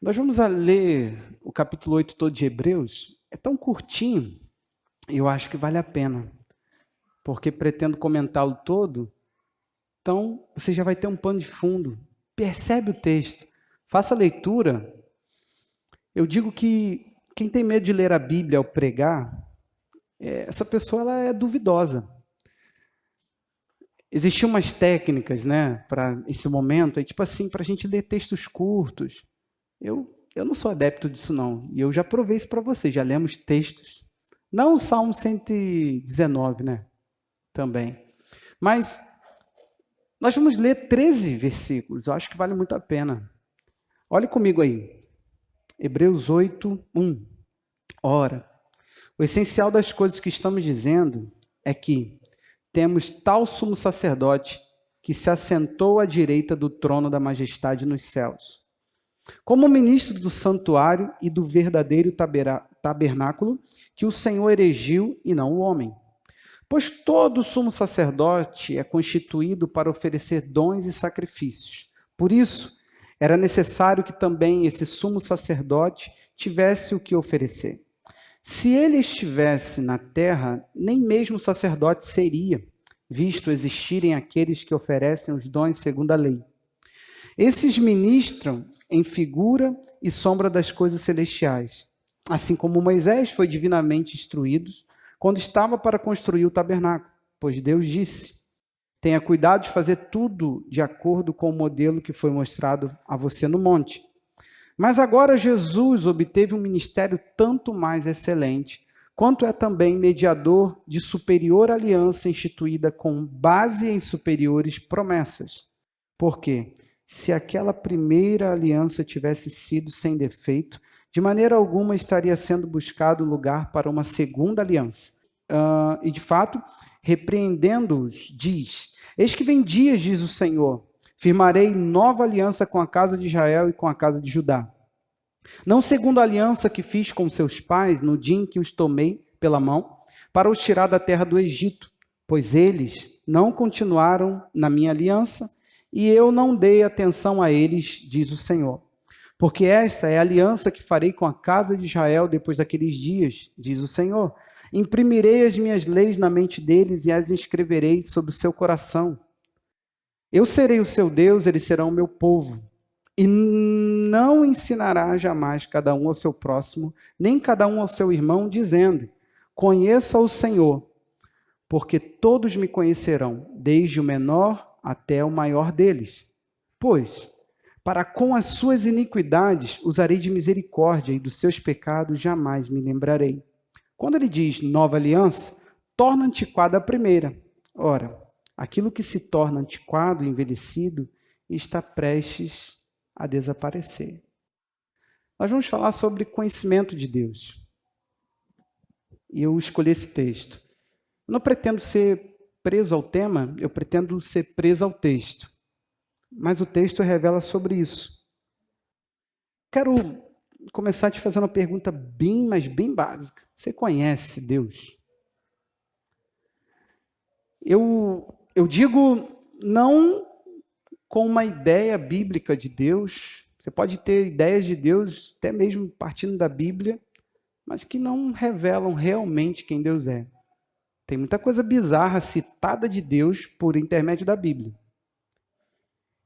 Nós vamos ler o capítulo 8 todo de Hebreus. É tão curtinho, eu acho que vale a pena, porque pretendo comentá-lo todo. Então, você já vai ter um pano de fundo. Percebe o texto, faça a leitura. Eu digo que quem tem medo de ler a Bíblia ao pregar, essa pessoa ela é duvidosa. Existiam umas técnicas, né, para esse momento, tipo assim, para a gente ler textos curtos. Eu não sou adepto disso, não. E eu já provei isso para você. Já lemos textos. Não o Salmo 119, né? Também. Mas nós vamos ler 13 versículos. Eu acho que vale muito a pena. Olhe comigo aí. Hebreus 8, 1. Ora, o essencial das coisas que estamos dizendo é que temos tal sumo sacerdote que se assentou à direita do trono da majestade nos céus, como ministro do santuário e do verdadeiro tabernáculo que o Senhor erigiu e não o homem. Pois todo sumo sacerdote é constituído para oferecer dons e sacrifícios. Por isso, era necessário que também esse sumo sacerdote tivesse o que oferecer. Se ele estivesse na terra, nem mesmo sacerdote seria, visto existirem aqueles que oferecem os dons segundo a lei. Esses ministram em figura e sombra das coisas celestiais, assim como Moisés foi divinamente instruído quando estava para construir o tabernáculo, pois Deus disse: tenha cuidado de fazer tudo de acordo com o modelo que foi mostrado a você no monte. Mas agora Jesus obteve um ministério tanto mais excelente, quanto é também mediador de superior aliança instituída com base em superiores promessas. Por quê? Se aquela primeira aliança tivesse sido sem defeito, de maneira alguma estaria sendo buscado lugar para uma segunda aliança. E de fato, repreendendo-os, diz: eis que vem dias, diz o Senhor, firmarei nova aliança com a casa de Israel e com a casa de Judá. Não segundo a aliança que fiz com seus pais no dia em que os tomei pela mão, para os tirar da terra do Egito, pois eles não continuaram na minha aliança, e eu não dei atenção a eles, diz o Senhor. Porque esta é a aliança que farei com a casa de Israel depois daqueles dias, diz o Senhor. Imprimirei as minhas leis na mente deles e as inscreverei sobre o seu coração. Eu serei o seu Deus, eles serão o meu povo. E não ensinará jamais cada um ao seu próximo, nem cada um ao seu irmão, dizendo: conheça o Senhor, porque todos me conhecerão, desde o menor até o maior deles. Pois, para com as suas iniquidades usarei de misericórdia, e dos seus pecados jamais me lembrarei. Quando ele diz nova aliança, torna antiquada a primeira. Ora, aquilo que se torna antiquado, envelhecido, está prestes a desaparecer. Nós vamos falar sobre conhecimento de Deus. E eu escolhi esse texto. Eu não pretendo ser preso ao tema, eu pretendo ser preso ao texto. Mas o texto revela sobre isso. Quero começar te fazendo uma pergunta bem, mas bem básica. Você conhece Deus? Eu digo não com uma ideia bíblica de Deus. Você pode ter ideias de Deus, até mesmo partindo da Bíblia, mas que não revelam realmente quem Deus é. Tem muita coisa bizarra citada de Deus por intermédio da Bíblia.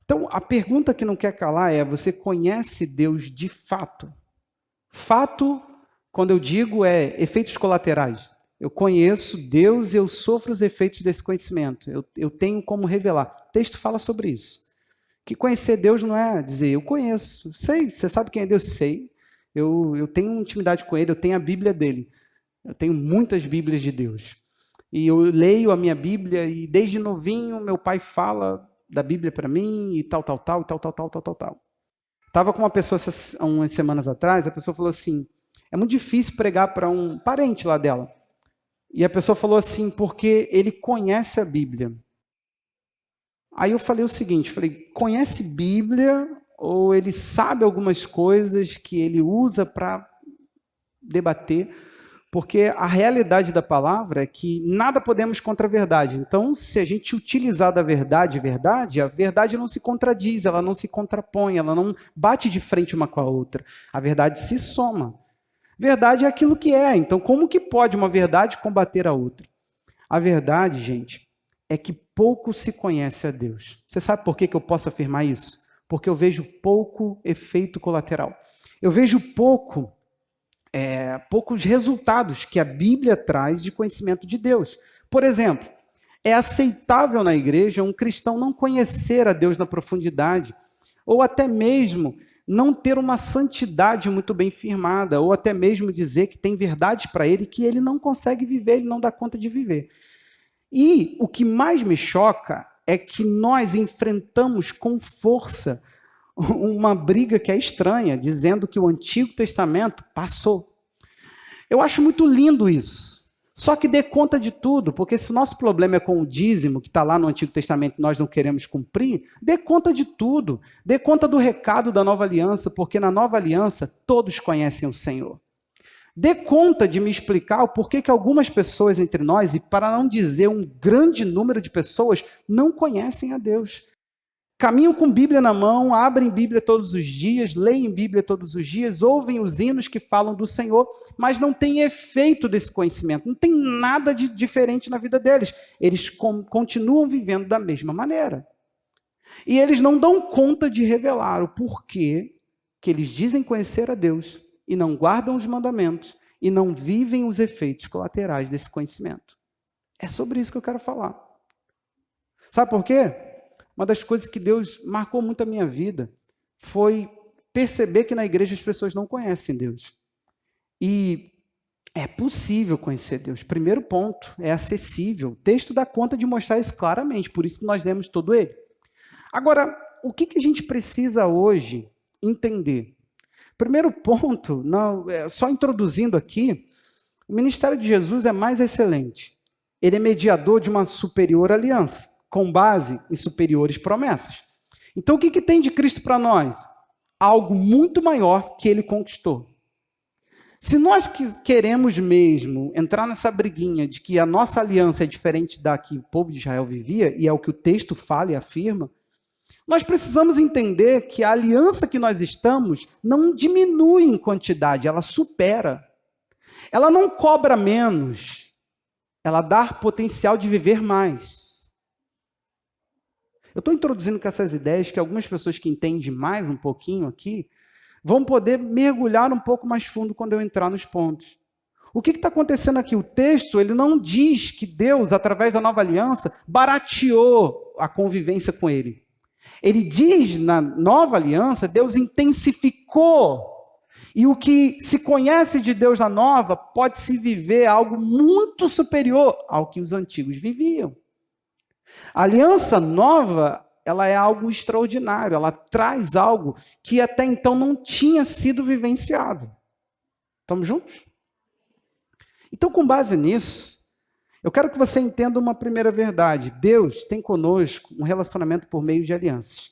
Então, a pergunta que não quer calar é: você conhece Deus de fato? Fato, quando eu digo, é efeitos colaterais. Eu conheço Deus e eu sofro os efeitos desse conhecimento. Eu tenho como revelar. O texto fala sobre isso. Que conhecer Deus não é dizer, eu conheço, sei, você sabe quem é Deus? Sei. Eu tenho intimidade com Ele, eu tenho a Bíblia dele. Eu tenho muitas Bíblias de Deus. E eu leio a minha Bíblia e desde novinho meu pai fala da Bíblia para mim e tal. Estava com uma pessoa umas semanas atrás, a pessoa falou assim, é muito difícil pregar para um parente lá dela. E a pessoa falou assim, porque ele conhece a Bíblia. Aí eu falei o seguinte, conhece Bíblia ou ele sabe algumas coisas que ele usa para debater? Porque a realidade da palavra é que nada podemos contra a verdade. Então, se a gente utilizar da verdade, a verdade não se contradiz, ela não se contrapõe, ela não bate de frente uma com a outra. A verdade se soma. Verdade é aquilo que é. Então, como que pode uma verdade combater a outra? A verdade, gente, é que pouco se conhece a Deus. Você sabe por que eu posso afirmar isso? Porque eu vejo pouco efeito colateral. Eu vejo poucos resultados que a Bíblia traz de conhecimento de Deus. Por exemplo, é aceitável na igreja um cristão não conhecer a Deus na profundidade, ou até mesmo não ter uma santidade muito bem firmada, ou até mesmo dizer que tem verdade para ele que ele não consegue viver, ele não dá conta de viver. E o que mais me choca é que nós enfrentamos com força uma briga que é estranha, dizendo que o Antigo Testamento passou. Eu acho muito lindo isso. Só que dê conta de tudo, porque se o nosso problema é com o dízimo, que está lá no Antigo Testamento e nós não queremos cumprir, dê conta de tudo. Dê conta do recado da Nova Aliança, porque na Nova Aliança todos conhecem o Senhor. Dê conta de me explicar o porquê que algumas pessoas entre nós, e para não dizer um grande número de pessoas, não conhecem a Deus. Caminham com Bíblia na mão, abrem Bíblia todos os dias, leem Bíblia todos os dias, ouvem os hinos que falam do Senhor, mas não tem efeito desse conhecimento, não tem nada de diferente na vida deles. Eles continuam vivendo da mesma maneira. E eles não dão conta de revelar o porquê que eles dizem conhecer a Deus e não guardam os mandamentos e não vivem os efeitos colaterais desse conhecimento. É sobre isso que eu quero falar. Sabe por quê? Uma das coisas que Deus marcou muito a minha vida foi perceber que na igreja as pessoas não conhecem Deus. E é possível conhecer Deus. Primeiro ponto, é acessível. O texto dá conta de mostrar isso claramente, por isso que nós lemos todo ele. Agora, o que a gente precisa hoje entender? Primeiro ponto, só introduzindo aqui, o ministério de Jesus é mais excelente. Ele é mediador de uma superior aliança, com base em superiores promessas. Então, o que tem de Cristo para nós? Algo muito maior que ele conquistou. Se nós queremos mesmo entrar nessa briguinha de que a nossa aliança é diferente da que o povo de Israel vivia, e é o que o texto fala e afirma, nós precisamos entender que a aliança que nós estamos não diminui em quantidade, ela supera. Ela não cobra menos, ela dá potencial de viver mais. Eu estou introduzindo com essas ideias que algumas pessoas que entendem mais um pouquinho aqui vão poder mergulhar um pouco mais fundo quando eu entrar nos pontos. O que está acontecendo aqui? O texto ele não diz que Deus, através da nova aliança, barateou a convivência com ele. Ele diz, na nova aliança, Deus intensificou. E o que se conhece de Deus na nova, pode-se viver algo muito superior ao que os antigos viviam. A aliança nova, ela é algo extraordinário, ela traz algo que até então não tinha sido vivenciado. Estamos juntos? Então, com base nisso, eu quero que você entenda uma primeira verdade. Deus tem conosco um relacionamento por meio de alianças.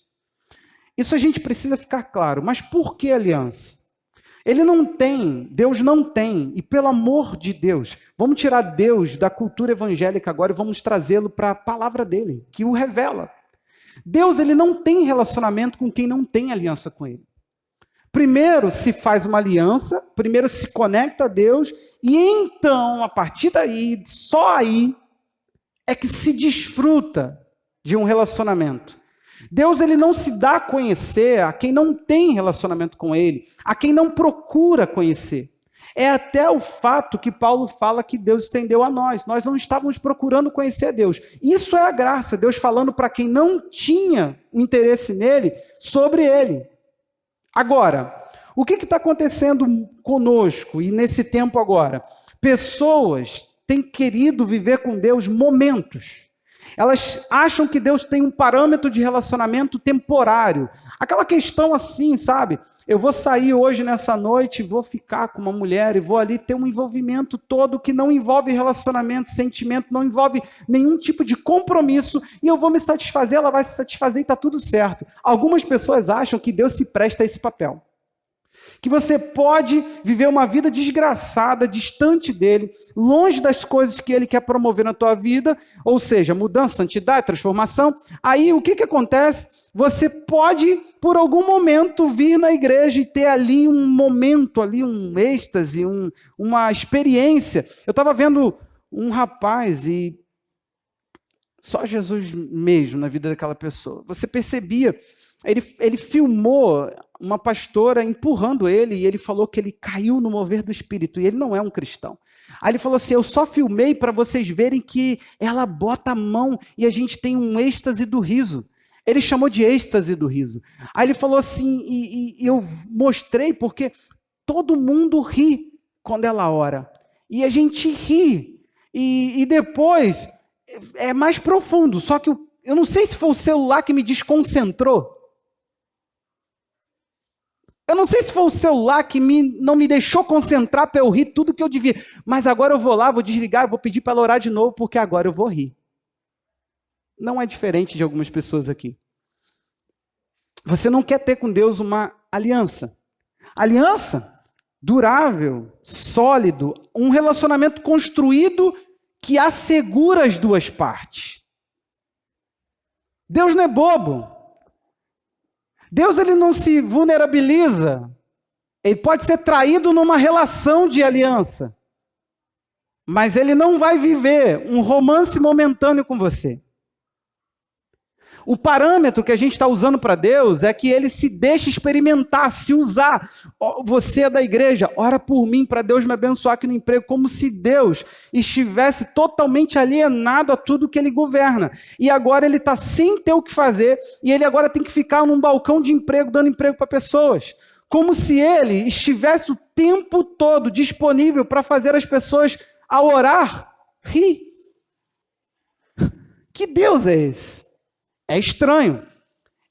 Isso a gente precisa ficar claro. Mas por que aliança? Deus não tem, e pelo amor de Deus, vamos tirar Deus da cultura evangélica agora e vamos trazê-lo para a palavra dele, que o revela. Deus ele não tem relacionamento com quem não tem aliança com ele. Primeiro se faz uma aliança, primeiro se conecta a Deus, e então, a partir daí, só aí, é que se desfruta de um relacionamento. Deus ele não se dá a conhecer a quem não tem relacionamento com ele, a quem não procura conhecer. É até o fato que Paulo fala que Deus estendeu a nós. Nós não estávamos procurando conhecer a Deus. Isso é a graça, Deus falando para quem não tinha interesse nele, sobre ele. Agora, o que está acontecendo conosco e nesse tempo agora? Pessoas têm querido viver com Deus momentos. Elas acham que Deus tem um parâmetro de relacionamento temporário. Aquela questão assim, sabe? Eu vou sair hoje nessa noite, vou ficar com uma mulher e vou ali ter um envolvimento todo que não envolve relacionamento, sentimento, não envolve nenhum tipo de compromisso e eu vou me satisfazer, ela vai se satisfazer e está tudo certo. Algumas pessoas acham que Deus se presta a esse papel. Que você pode viver uma vida desgraçada, distante dele, longe das coisas que ele quer promover na tua vida, ou seja, mudança, santidade, transformação. Aí o que acontece? Você pode, por algum momento, vir na igreja e ter ali um momento, ali um êxtase, uma experiência. Eu estava vendo um rapaz e só Jesus mesmo na vida daquela pessoa. Você percebia, ele filmou uma pastora empurrando ele e ele falou que ele caiu no mover do Espírito e ele não é um cristão. Aí ele falou assim, eu só filmei para vocês verem que ela bota a mão e a gente tem um êxtase do riso. Ele chamou de êxtase do riso. Aí ele falou assim, e eu mostrei porque todo mundo ri quando ela ora. E a gente ri. E depois é mais profundo. Só que eu não sei se foi o celular que me desconcentrou. Eu não sei se foi o celular que não me deixou concentrar para eu rir tudo que eu devia. Mas agora eu vou lá, vou desligar, vou pedir para ela orar de novo, porque agora eu vou rir. Não é diferente de algumas pessoas aqui. Você não quer ter com Deus uma aliança. Aliança durável, sólido, um relacionamento construído que assegura as duas partes. Deus não é bobo. Deus ele não se vulnerabiliza. Ele pode ser traído numa relação de aliança. Mas ele não vai viver um romance momentâneo com você. O parâmetro que a gente está usando para Deus é que ele se deixa experimentar, se usar. Você é da igreja, ora por mim para Deus me abençoar aqui no emprego, como se Deus estivesse totalmente alienado a tudo que ele governa. E agora ele está sem ter o que fazer, e ele agora tem que ficar num balcão de emprego, dando emprego para pessoas. Como se ele estivesse o tempo todo disponível para fazer as pessoas, ao orar, rir. Que Deus é esse? É estranho.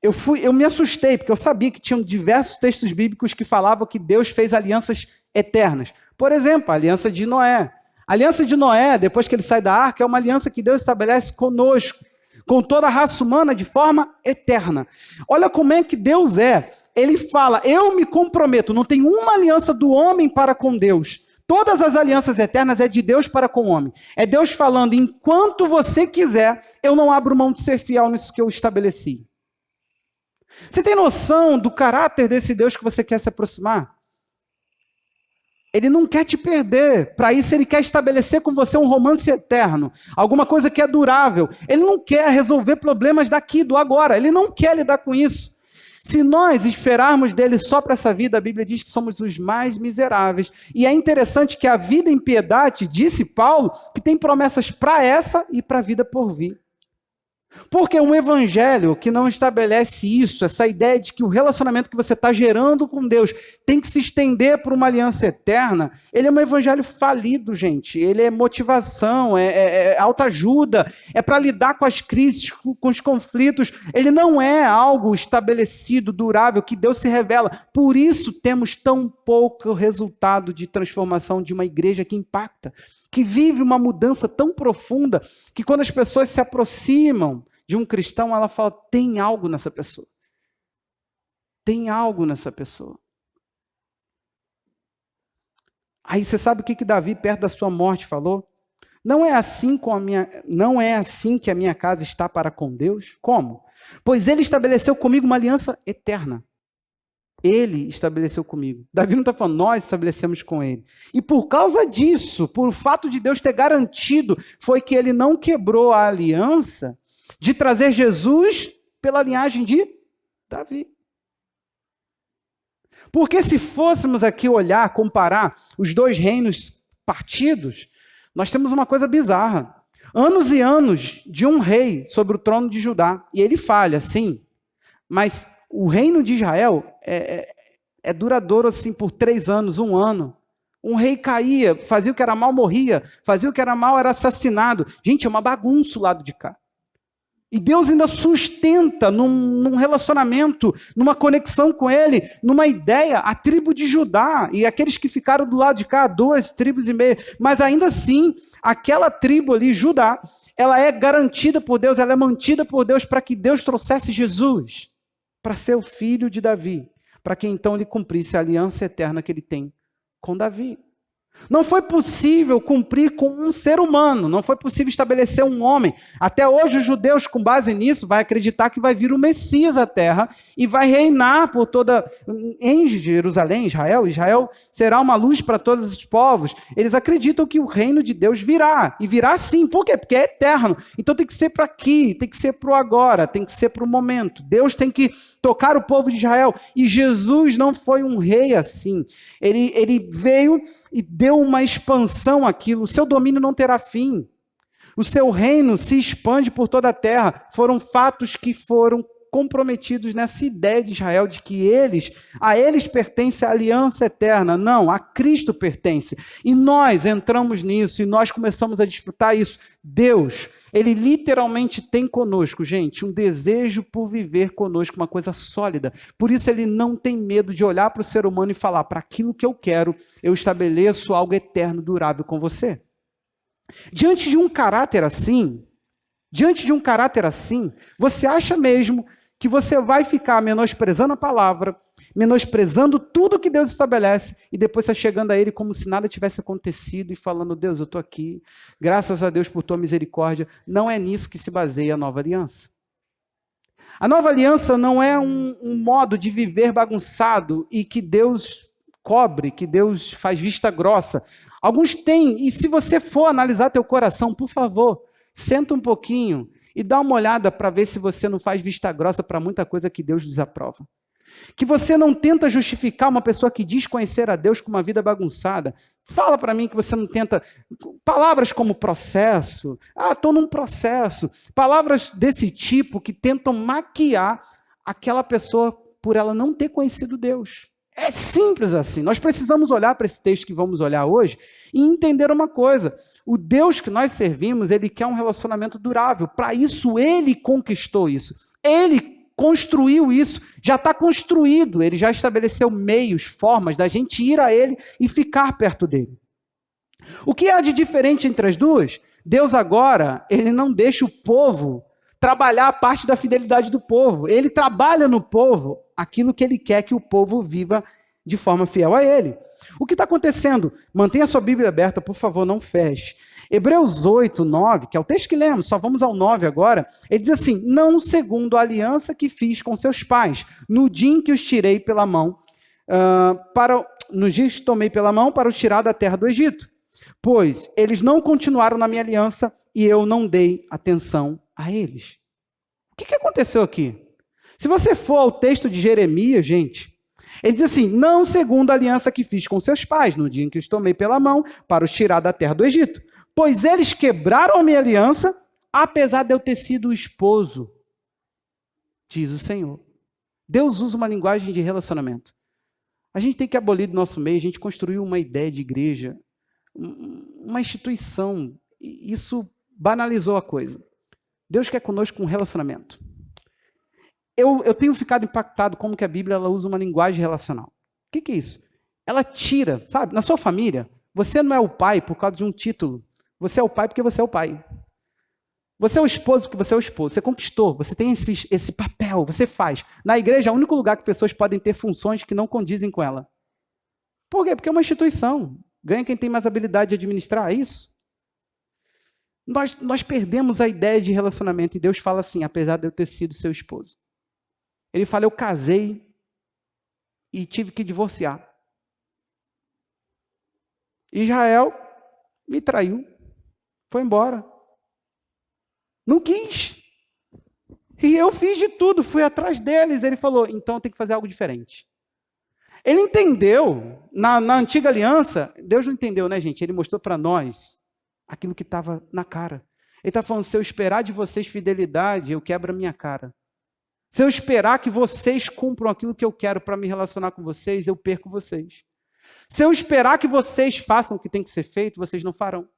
Eu me assustei, porque eu sabia que tinham diversos textos bíblicos que falavam que Deus fez alianças eternas. Por exemplo, a aliança de Noé. A aliança de Noé, depois que ele sai da arca, é uma aliança que Deus estabelece conosco, com toda a raça humana, de forma eterna. Olha como é que Deus é. Ele fala, eu me comprometo, não tem uma aliança do homem para com Deus. Todas as alianças eternas é de Deus para com o homem. É Deus falando, enquanto você quiser, eu não abro mão de ser fiel nisso que eu estabeleci. Você tem noção do caráter desse Deus que você quer se aproximar? Ele não quer te perder. Para isso, ele quer estabelecer com você um romance eterno. Alguma coisa que é durável. Ele não quer resolver problemas daqui, do agora. Ele não quer lidar com isso. Se nós esperarmos dele só para essa vida, a Bíblia diz que somos os mais miseráveis. E é interessante que a vida em piedade, disse Paulo, que tem promessas para essa e para a vida por vir. Porque um evangelho que não estabelece isso, essa ideia de que o relacionamento que você está gerando com Deus tem que se estender para uma aliança eterna, ele é um evangelho falido, gente. Ele é motivação, é autoajuda, é para lidar com as crises, com os conflitos. Ele não é algo estabelecido, durável, que Deus se revela. Por isso temos tão pouco resultado de transformação de uma igreja que impacta, que vive uma mudança tão profunda, que quando as pessoas se aproximam de um cristão, ela fala, tem algo nessa pessoa. Tem algo nessa pessoa. Aí você sabe o que Davi, perto da sua morte, falou? Não é assim que a minha casa está para com Deus? Como? Pois ele estabeleceu comigo uma aliança eterna. Ele estabeleceu comigo. Davi não está falando, nós estabelecemos com ele. E por causa disso, por o fato de Deus ter garantido, foi que ele não quebrou a aliança de trazer Jesus pela linhagem de Davi. Porque se fôssemos aqui olhar, comparar os dois reinos partidos, nós temos uma coisa bizarra. Anos e anos de um rei sobre o trono de Judá. E ele falha, sim. Mas o reino de Israel é duradouro assim por 3 anos, 1 ano. Um rei caía, fazia o que era mal, morria. Fazia o que era mal, era assassinado. Gente, é uma bagunça o lado de cá. E Deus ainda sustenta num relacionamento, numa conexão com ele, numa ideia, a tribo de Judá. E aqueles que ficaram do lado de cá, 2 tribos e meia. Mas ainda assim, aquela tribo ali, Judá, ela é garantida por Deus, ela é mantida por Deus para que Deus trouxesse Jesus para ser o filho de Davi, para que então ele cumprisse a aliança eterna que ele tem com Davi. Não foi possível cumprir com um ser humano, não foi possível estabelecer um homem. Até hoje os judeus, com base nisso, vai acreditar que vai vir o Messias à terra e vai reinar por toda em Jerusalém, Israel. Israel será uma luz para todos os povos. Eles acreditam que o reino de Deus virá, e virá sim. Por quê? Porque é eterno. Então tem que ser para aqui, tem que ser para o agora, tem que ser para o momento. Deus tem que tocar o povo de Israel. E Jesus não foi um rei assim. Ele veio e deu uma expansão àquilo. O seu domínio não terá fim. O seu reino se expande por toda a terra. Foram fatos que foram comprometidos nessa ideia de Israel de que a eles pertence a aliança eterna. Não, a Cristo pertence. E nós entramos nisso e nós começamos a desfrutar isso. Deus, ele literalmente tem conosco, gente, um desejo por viver conosco, uma coisa sólida. Por isso ele não tem medo de olhar para o ser humano e falar: para aquilo que eu quero, eu estabeleço algo eterno, durável com você. Diante de um caráter assim, você acha mesmo que você vai ficar menosprezando a palavra, menosprezando tudo que Deus estabelece, e depois você chegando a Ele como se nada tivesse acontecido e falando: Deus, eu estou aqui, graças a Deus por tua misericórdia. Não é nisso que se baseia a nova aliança. A nova aliança não é um modo de viver bagunçado e que Deus cobre, que Deus faz vista grossa. Alguns têm, e se você for analisar teu coração, por favor, senta um pouquinho e dá uma olhada para ver se você não faz vista grossa para muita coisa que Deus desaprova. Que você não tenta justificar uma pessoa que diz conhecer a Deus com uma vida bagunçada. Fala para mim que você não tenta. Palavras como processo. Estou num processo. Palavras desse tipo que tentam maquiar aquela pessoa por ela não ter conhecido Deus. É simples assim. Nós precisamos olhar para esse texto que vamos olhar hoje e entender uma coisa. O Deus que nós servimos, ele quer um relacionamento durável. Para isso, ele conquistou isso. Ele construiu isso. Já está construído. Ele já estabeleceu meios, formas da gente ir a ele e ficar perto dele. O que há de diferente entre as duas? Deus agora, ele não deixa o povo trabalhar a parte da fidelidade do povo. Ele trabalha no povo aquilo que ele quer que o povo viva de forma fiel a ele. O que está acontecendo? Mantenha a sua Bíblia aberta, por favor, não feche. Hebreus 8, 9, que é o texto que lemos, só vamos ao 9 agora, ele diz assim: não segundo a aliança que fiz com seus pais, no dia em que os tirei pela mão, nos dias que tomei pela mão para os tirar da terra do Egito. Pois eles não continuaram na minha aliança e eu não dei atenção a eles. O que aconteceu aqui? Se você for ao texto de Jeremias, gente, ele diz assim: não segundo a aliança que fiz com seus pais, no dia em que os tomei pela mão para os tirar da terra do Egito. Pois eles quebraram a minha aliança, apesar de eu ter sido o esposo, diz o Senhor. Deus usa uma linguagem de relacionamento. A gente tem que abolir do nosso meio, a gente construiu uma ideia de igreja, uma instituição, e isso banalizou a coisa. Deus quer conosco um relacionamento. Eu tenho ficado impactado como que a Bíblia ela usa uma linguagem relacional. O que é isso? Ela tira, sabe, na sua família, você não é o pai por causa de um título. Você é o pai porque você é o pai. Você é o esposo porque você é o esposo. Você conquistou, você tem esse papel, você faz. Na igreja é o único lugar que pessoas podem ter funções que não condizem com ela. Por quê? Porque é uma instituição. Ganha quem tem mais habilidade de administrar, é isso? Nós perdemos a ideia de relacionamento e Deus fala assim: apesar de eu ter sido seu esposo. Ele fala: eu casei e tive que divorciar. Israel me traiu, foi embora. Não quis. E eu fiz de tudo, fui atrás deles. Ele falou: então eu tenho que fazer algo diferente. Ele entendeu, na antiga aliança, Deus não entendeu, né, gente? Ele mostrou para nós aquilo que estava na cara. Ele está falando: se eu esperar de vocês fidelidade, eu quebro a minha cara. Se eu esperar que vocês cumpram aquilo que eu quero para me relacionar com vocês, eu perco vocês. Se eu esperar que vocês façam o que tem que ser feito, vocês não farão.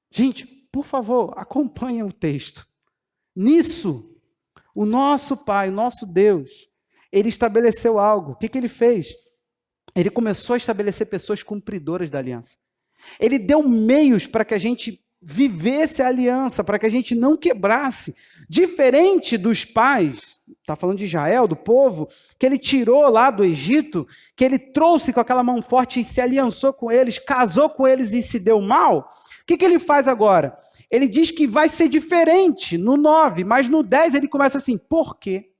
Gente, por favor, acompanhem o texto. Nisso, o nosso Pai, o nosso Deus, ele estabeleceu algo. O que ele fez? Ele começou a estabelecer pessoas cumpridoras da aliança. Ele deu meios para que a gente vivesse a aliança, para que a gente não quebrasse. Diferente dos pais, está falando de Israel, do povo, que ele tirou lá do Egito, que ele trouxe com aquela mão forte e se aliançou com eles, casou com eles e se deu mal. O que ele faz agora? Ele diz que vai ser diferente no 9, mas no 10 ele começa assim, por quê?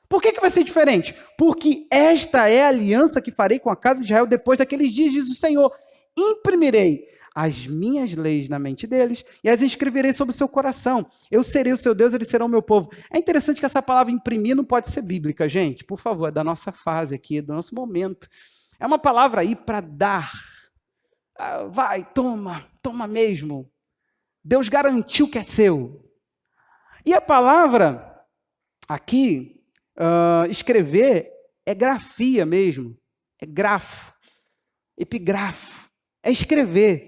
Por que vai ser diferente? Porque esta é a aliança que farei com a casa de Israel depois daqueles dias, diz o Senhor. Imprimirei as minhas leis na mente deles e as escreverei sobre o seu coração. Eu serei o seu Deus, eles serão o meu povo. É interessante que essa palavra imprimir não pode ser bíblica, gente. Por favor, é da nossa fase aqui, do nosso momento. É uma palavra aí para dar. Vai, toma mesmo. Deus garantiu que é seu. E a palavra aqui, escrever, é grafia mesmo. É grafo. Epigrafo. É escrever.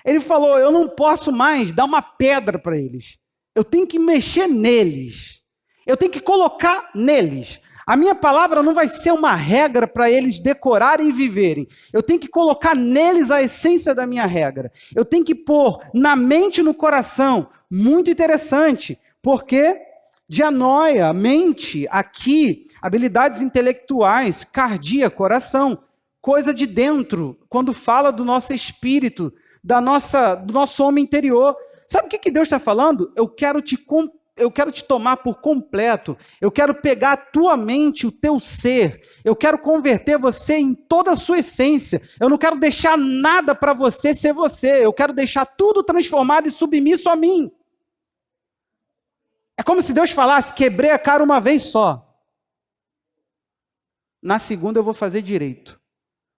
Ele falou, eu não posso mais dar uma pedra para eles. Eu tenho que mexer neles. Eu tenho que colocar neles. A minha palavra não vai ser uma regra para eles decorarem e viverem. Eu tenho que colocar neles a essência da minha regra. Eu tenho que pôr na mente e no coração. Muito interessante, porque dianoia, mente, aqui, habilidades intelectuais, cardia, coração, coisa de dentro, quando fala do nosso espírito, do nosso homem interior. Sabe o que Deus está falando? Eu quero te tomar por completo, eu quero pegar a tua mente, o teu ser, eu quero converter você em toda a sua essência, eu não quero deixar nada para você ser você, eu quero deixar tudo transformado e submisso a mim. É como se Deus falasse, quebrei a cara uma vez só, na segunda eu vou fazer direito.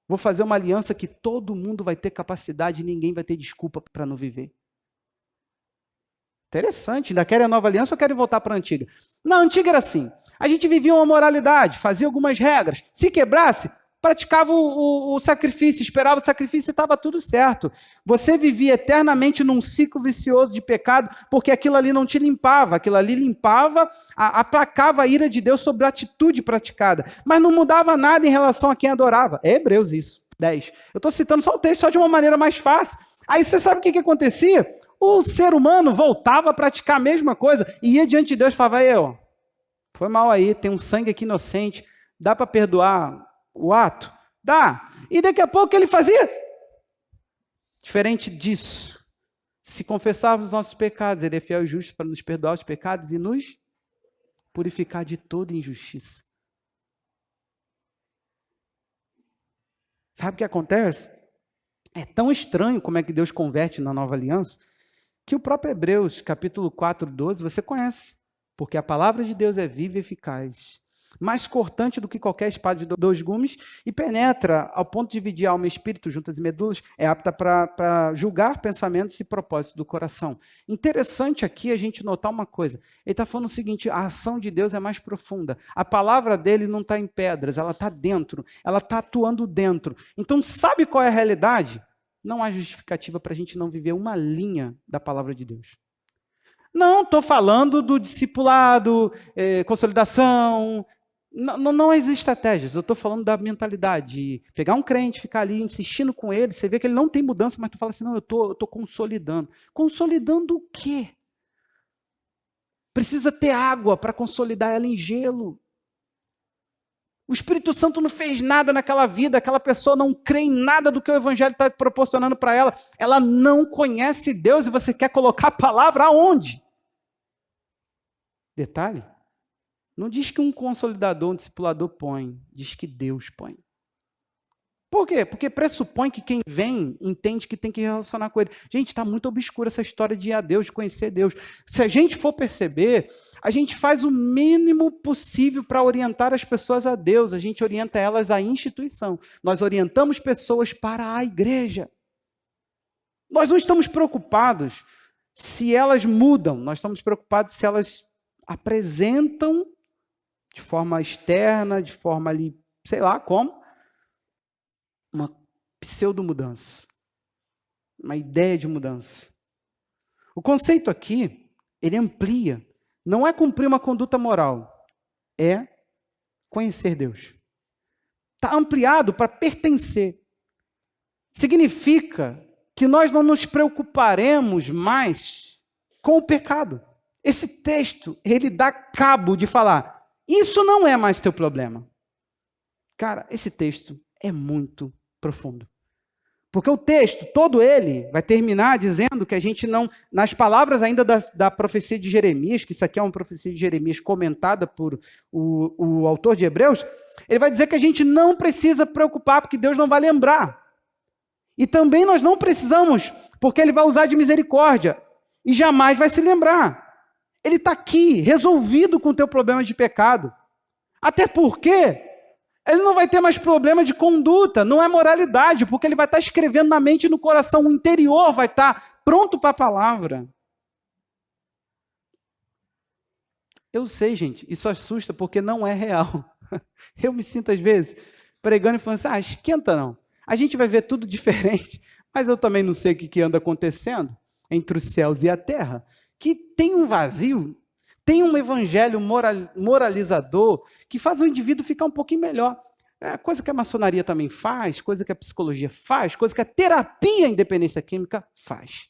Vou fazer uma aliança que todo mundo vai ter capacidade e ninguém vai ter desculpa para não viver. Interessante. Ainda querem a nova aliança ou querem voltar para a antiga? Na antiga era assim. A gente vivia uma moralidade, fazia algumas regras. Se quebrasse, praticava o sacrifício, esperava o sacrifício e estava tudo certo. Você vivia eternamente num ciclo vicioso de pecado, porque aquilo ali não te limpava. Aquilo ali limpava, aplacava a ira de Deus sobre a atitude praticada. Mas não mudava nada em relação a quem adorava. É Hebreus isso, 10. Eu estou citando só o texto, só de uma maneira mais fácil. Aí você sabe o que acontecia? O ser humano voltava a praticar a mesma coisa e ia diante de Deus e falava, foi mal aí, tem um sangue aqui inocente, dá para perdoar o ato? Dá. E daqui a pouco ele fazia diferente disso. Se confessarmos os nossos pecados, ele é fiel e justo para nos perdoar os pecados e nos purificar de toda injustiça. Sabe o que acontece? É tão estranho como é que Deus converte na nova aliança, que o próprio Hebreus, capítulo 4, 12, você conhece. Porque a palavra de Deus é viva e eficaz, mais cortante do que qualquer espada de dois gumes, e penetra ao ponto de dividir alma e espírito, juntas e medulas, é apta para julgar pensamentos e propósitos do coração. Interessante aqui a gente notar uma coisa. Ele está falando o seguinte, a ação de Deus é mais profunda. A palavra dele não está em pedras, ela está dentro, ela está atuando dentro. Então sabe qual é a realidade? Não há justificativa para a gente não viver uma linha da palavra de Deus. Não estou falando do discipulado, consolidação. Não existe estratégias. Eu estou falando da mentalidade. Pegar um crente, ficar ali insistindo com ele, você vê que ele não tem mudança, mas tu fala assim, não, eu estou consolidando. Consolidando o quê? Precisa ter água para consolidar ela em gelo. O Espírito Santo não fez nada naquela vida, aquela pessoa não crê em nada do que o Evangelho está proporcionando para ela. Ela não conhece Deus e você quer colocar a palavra aonde? Detalhe, não diz que um consolidador, um discipulador põe, diz que Deus põe. Por quê? Porque pressupõe que quem vem entende que tem que relacionar com ele. Gente, está muito obscura essa história de ir a Deus, de conhecer Deus. Se a gente for perceber, a gente faz o mínimo possível para orientar as pessoas a Deus. A gente orienta elas à instituição. Nós orientamos pessoas para a igreja. Nós não estamos preocupados se elas mudam. Nós estamos preocupados se elas apresentam de forma externa, de forma ali, sei lá como, uma pseudo-mudança, uma ideia de mudança. O conceito aqui, ele amplia. Não é cumprir uma conduta moral, é conhecer Deus. Está ampliado para pertencer. Significa que nós não nos preocuparemos mais com o pecado. Esse texto, ele dá cabo de falar, isso não é mais teu problema. Cara, esse texto é muito profundo. Porque o texto, todo ele, vai terminar dizendo que a gente não, nas palavras ainda da profecia de Jeremias, que isso aqui é uma profecia de Jeremias comentada por o autor de Hebreus, ele vai dizer que a gente não precisa preocupar, porque Deus não vai lembrar. E também nós não precisamos, porque ele vai usar de misericórdia, e jamais vai se lembrar. Ele está aqui, resolvido com o teu problema de pecado. Até porque ele não vai ter mais problema de conduta, não é moralidade, porque ele vai estar escrevendo na mente e no coração, o interior vai estar pronto para a palavra. Eu sei, gente, isso assusta porque não é real. Eu me sinto às vezes pregando e falando assim, esquenta não. A gente vai ver tudo diferente, mas eu também não sei o que anda acontecendo entre os céus e a terra, que tem um vazio. Tem um evangelho moralizador que faz o indivíduo ficar um pouquinho melhor. É coisa que a maçonaria também faz, coisa que a psicologia faz, coisa que a terapia independência química faz.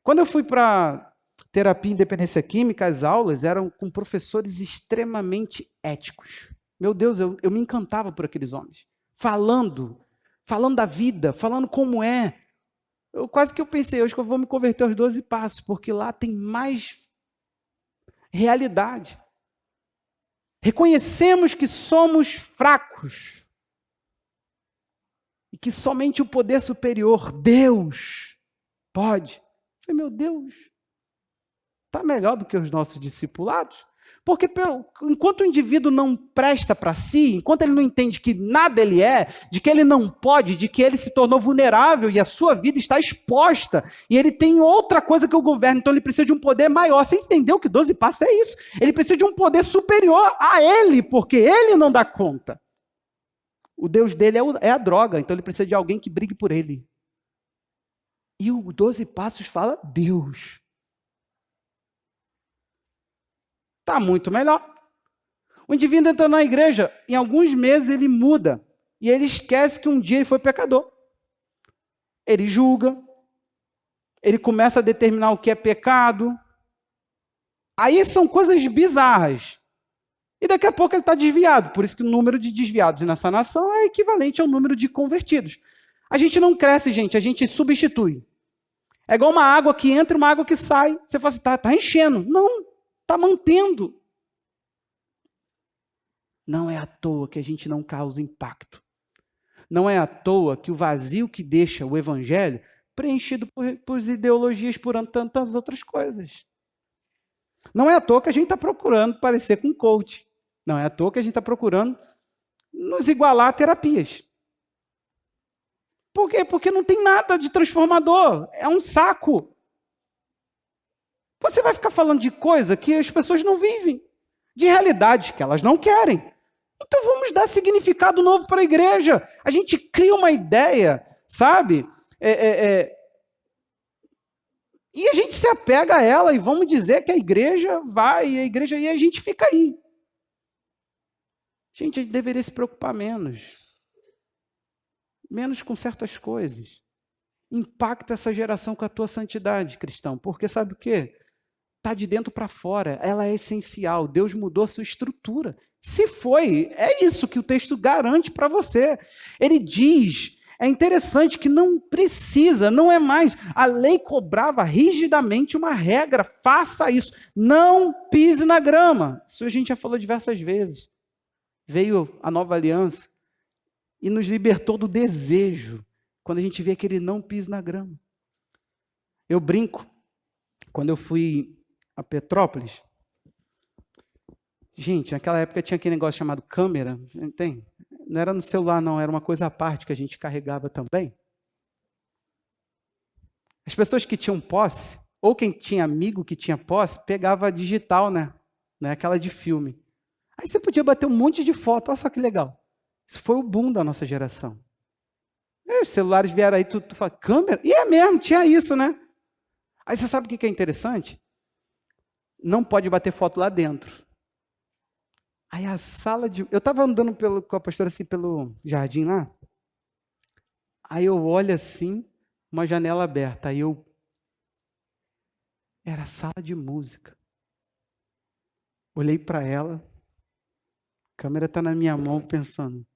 Quando eu fui para terapia independência química, as aulas eram com professores extremamente éticos. Meu Deus, eu me encantava por aqueles homens. Falando da vida, falando como é. Quase que eu pensei, hoje que eu vou me converter aos 12 passos, porque lá tem mais realidade. Reconhecemos que somos fracos e que somente o poder superior, Deus, pode. Eu falei, meu Deus, está melhor do que os nossos discipulados? Porque enquanto o indivíduo não presta para si, enquanto ele não entende que nada ele é, de que ele não pode, de que ele se tornou vulnerável e a sua vida está exposta, e ele tem outra coisa que o governo, então ele precisa de um poder maior. Você entendeu que 12 passos é isso? Ele precisa de um poder superior a ele, porque ele não dá conta. O Deus dele é a droga, então ele precisa de alguém que brigue por ele. E o 12 passos fala Deus. Está muito melhor. O indivíduo entra na igreja, em alguns meses ele muda, e ele esquece que um dia ele foi pecador. Ele julga, ele começa a determinar o que é pecado. Aí são coisas bizarras. E daqui a pouco ele está desviado. Por isso que o número de desviados nessa nação é equivalente ao número de convertidos. A gente não cresce, gente, a gente substitui. É igual uma água que entra e uma água que sai. Você fala assim, está enchendo. Não. Está mantendo. Não é à toa que a gente não causa impacto. Não é à toa que o vazio que deixa o evangelho preenchido por ideologias, por tantas outras coisas. Não é à toa que a gente está procurando parecer com coach. Não é à toa que a gente está procurando nos igualar a terapias. Por quê? Porque não tem nada de transformador. É um saco. Você vai ficar falando de coisa que as pessoas não vivem, de realidades que elas não querem. Então vamos dar significado novo para a igreja. A gente cria uma ideia, sabe? E a gente se apega a ela e vamos dizer que a igreja vai, e a gente fica aí. Gente, a gente deveria se preocupar menos. Menos com certas coisas. Impacta essa geração com a tua santidade, cristão. Porque sabe o quê? Está de dentro para fora, ela é essencial. Deus mudou a sua estrutura. Se foi, é isso que o texto garante para você. Ele diz, é interessante que não precisa, não é mais. A lei cobrava rigidamente uma regra, faça isso, não pise na grama. Isso a gente já falou diversas vezes. Veio a nova aliança e nos libertou do desejo, quando a gente vê aquele não pise na grama. Eu brinco, quando eu fui a Petrópolis, gente, naquela época tinha aquele negócio chamado câmera, tem? Não era no celular não, era uma coisa à parte que a gente carregava também. As pessoas que tinham posse, ou quem tinha amigo que tinha posse, pegava digital, né? Não é aquela de filme. Aí você podia bater um monte de foto, olha só que legal. Isso foi o boom da nossa geração. Os celulares vieram aí, tu fala, câmera? E é mesmo, tinha isso, né? Aí você sabe o que é interessante? Não pode bater foto lá dentro. Aí a sala de... Eu estava andando com a pastora assim, pelo jardim lá. Aí eu olho assim, uma janela aberta. Aí era sala de música. Olhei para ela, a câmera está na minha mão, pensando.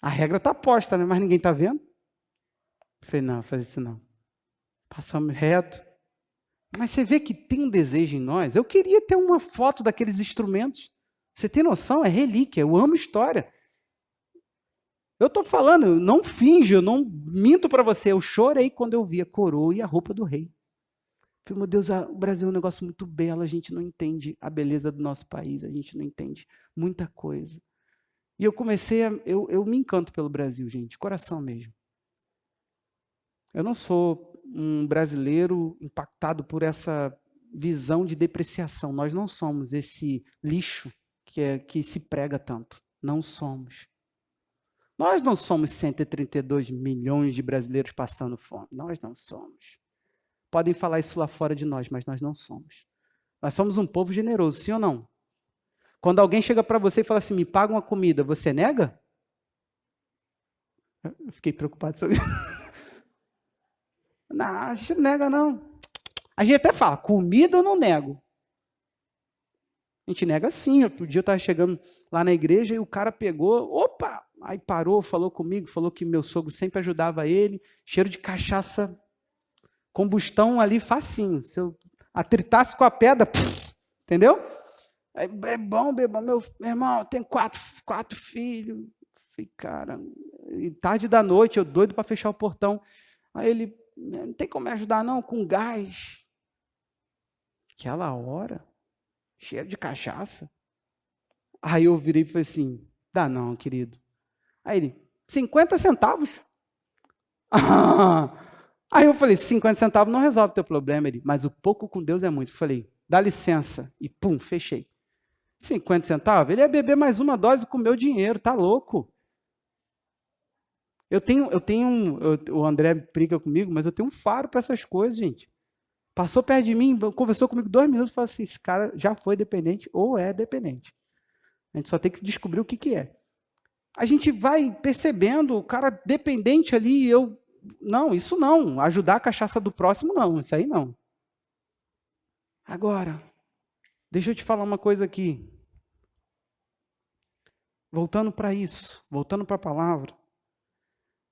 A regra está posta, né? Mas ninguém está vendo. Falei, não, fazer isso não. Passamos reto. Mas você vê que tem um desejo em nós. Eu queria ter uma foto daqueles instrumentos. Você tem noção? É relíquia. Eu amo história. Eu estou falando, eu não finjo, eu não minto para você. Eu chorei quando eu vi a coroa e a roupa do rei. Falei, meu Deus, o Brasil é um negócio muito belo. A gente não entende a beleza do nosso país. A gente não entende muita coisa. E eu comecei eu me encanto pelo Brasil, gente. Coração mesmo. Eu não sou um brasileiro impactado por essa visão de depreciação. Nós não somos esse lixo que se prega tanto. Não somos. Nós não somos 132 milhões de brasileiros passando fome. Nós não somos. Podem falar isso lá fora de nós, mas nós não somos. Nós somos um povo generoso, sim ou não? Quando alguém chega para você e fala assim, me paga uma comida, você nega? Eu fiquei preocupado sobre isso. Não, a gente não nega, não. A gente até fala, comida eu não nego. A gente nega sim. Outro dia eu estava chegando lá na igreja e o cara pegou, opa, aí parou, falou comigo, falou que meu sogro sempre ajudava ele, cheiro de cachaça, combustão ali facinho. Se eu atritasse com a pedra, entendeu? É bom, meu irmão, eu tenho quatro filhos. Falei, cara, e tarde da noite, eu doido para fechar o portão. Aí ele, não tem como me ajudar não, com gás. Aquela hora, cheiro de cachaça. Aí eu virei e falei assim, dá não, querido. Aí ele, 50 centavos. Aí eu falei, 50 centavos não resolve o teu problema. Ele, mas o pouco com Deus é muito. Eu falei, dá licença. E pum, fechei. 50 centavos? Ele ia beber mais uma dose com o meu dinheiro, tá louco? O André brinca comigo, mas eu tenho um faro para essas coisas, gente. Passou perto de mim, conversou comigo 2 minutos e falou assim, esse cara já foi dependente ou é dependente. A gente só tem que descobrir o que é. A gente vai percebendo o cara dependente ali, não, isso não. Ajudar a cachaça do próximo, não. Isso aí não. Agora, deixa eu te falar uma coisa aqui. Voltando para isso, voltando para a palavra,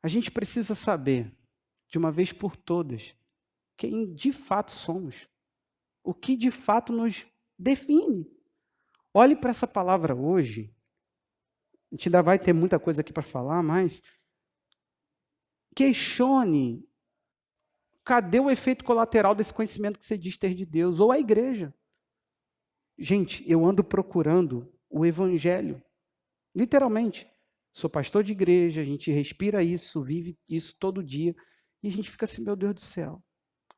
a gente precisa saber, de uma vez por todas, quem de fato somos. O que de fato nos define. Olhe para essa palavra hoje. A gente ainda vai ter muita coisa aqui para falar, mas questione. Cadê o efeito colateral desse conhecimento que você diz ter de Deus? Ou a igreja? Gente, eu ando procurando o evangelho. Literalmente. Sou pastor de igreja, a gente respira isso, vive isso todo dia. E a gente fica assim, meu Deus do céu.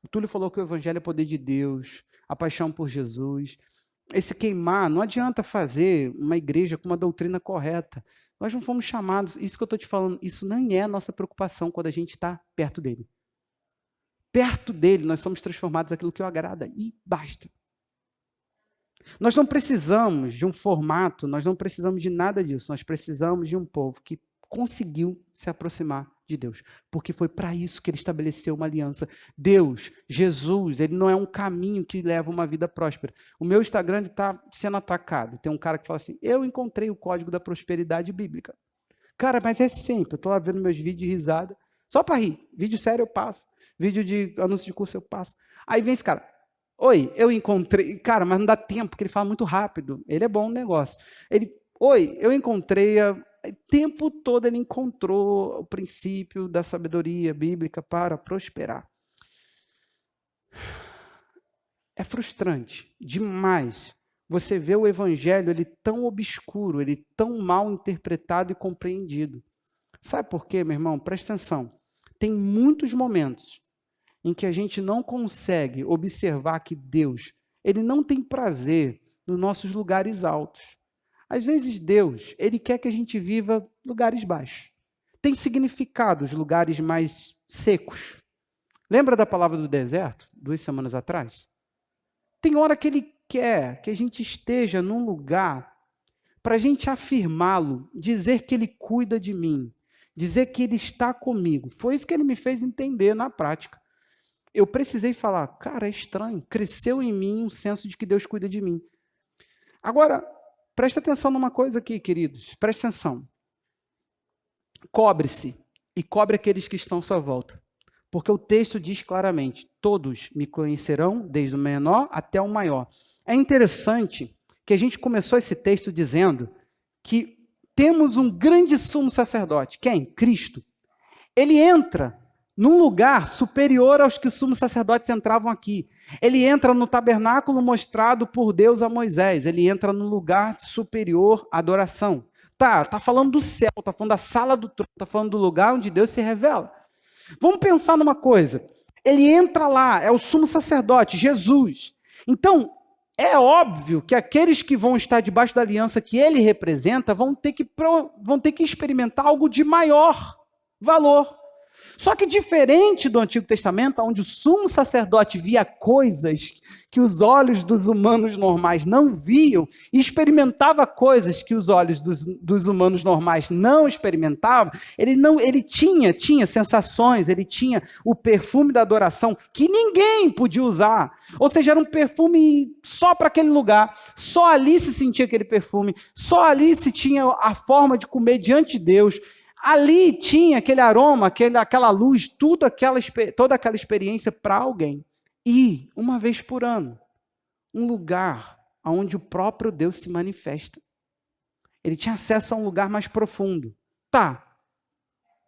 O Túlio falou que o evangelho é poder de Deus, a paixão por Jesus. Esse queimar, não adianta fazer uma igreja com uma doutrina correta. Nós não fomos chamados, isso que eu estou te falando, isso nem é a nossa preocupação quando a gente está perto dele. Perto dele, nós somos transformados naquilo que o agrada, e basta. Nós não precisamos de um formato, nós não precisamos de nada disso, nós precisamos de um povo que conseguiu se aproximar de Deus, porque foi para isso que ele estabeleceu uma aliança. Deus, Jesus, ele não é um caminho que leva uma vida próspera. O meu Instagram está sendo atacado. Tem um cara que fala assim, eu encontrei o código da prosperidade bíblica. Cara, mas é sempre, eu estou lá vendo meus vídeos de risada, só para rir. Vídeo sério eu passo, vídeo de anúncio de curso eu passo. Aí vem esse cara, oi, eu encontrei, cara, mas não dá tempo, porque ele fala muito rápido, ele é bom no negócio. Ele, oi, eu encontrei o tempo todo ele encontrou o princípio da sabedoria bíblica para prosperar. É frustrante demais você vê o evangelho ele tão obscuro, ele tão mal interpretado e compreendido. Sabe por quê, meu irmão? Presta atenção. Tem muitos momentos em que a gente não consegue observar que Deus, ele não tem prazer nos nossos lugares altos. Às vezes Deus, ele quer que a gente viva lugares baixos. Tem significado os lugares mais secos. Lembra da palavra do deserto, 2 semanas atrás? Tem hora que ele quer que a gente esteja num lugar para a gente afirmá-lo, dizer que ele cuida de mim. dizer que ele está comigo. Foi isso que ele me fez entender na prática. Eu precisei falar, cara, é estranho, cresceu em mim um senso de que Deus cuida de mim. Agora, presta atenção numa coisa aqui, queridos, presta atenção. Cobre-se e cobre aqueles que estão à sua volta. Porque o texto diz claramente, todos me conhecerão, desde o menor até o maior. É interessante que a gente começou esse texto dizendo que temos um grande sumo sacerdote. Quem? Cristo. Ele entra num lugar superior aos que os sumos sacerdotes entravam aqui. Ele entra no tabernáculo mostrado por Deus a Moisés. Ele entra no lugar superior à adoração. Tá falando do céu, tá falando da sala do trono, tá falando do lugar onde Deus se revela. Vamos pensar numa coisa. Ele entra lá, é o sumo sacerdote, Jesus. Então, é óbvio que aqueles que vão estar debaixo da aliança que ele representa vão ter que experimentar algo de maior valor. Só que diferente do Antigo Testamento, onde o sumo sacerdote via coisas que os olhos dos humanos normais não viam, e experimentava coisas que os olhos dos humanos normais não experimentavam, ele tinha sensações, ele tinha o perfume da adoração que ninguém podia usar. Ou seja, era um perfume só para aquele lugar, só ali se sentia aquele perfume, só ali se tinha a forma de comer diante de Deus. Ali tinha aquele aroma, aquela luz, toda aquela experiência para alguém. E, uma vez por ano, um lugar onde o próprio Deus se manifesta. Ele tinha acesso a um lugar mais profundo.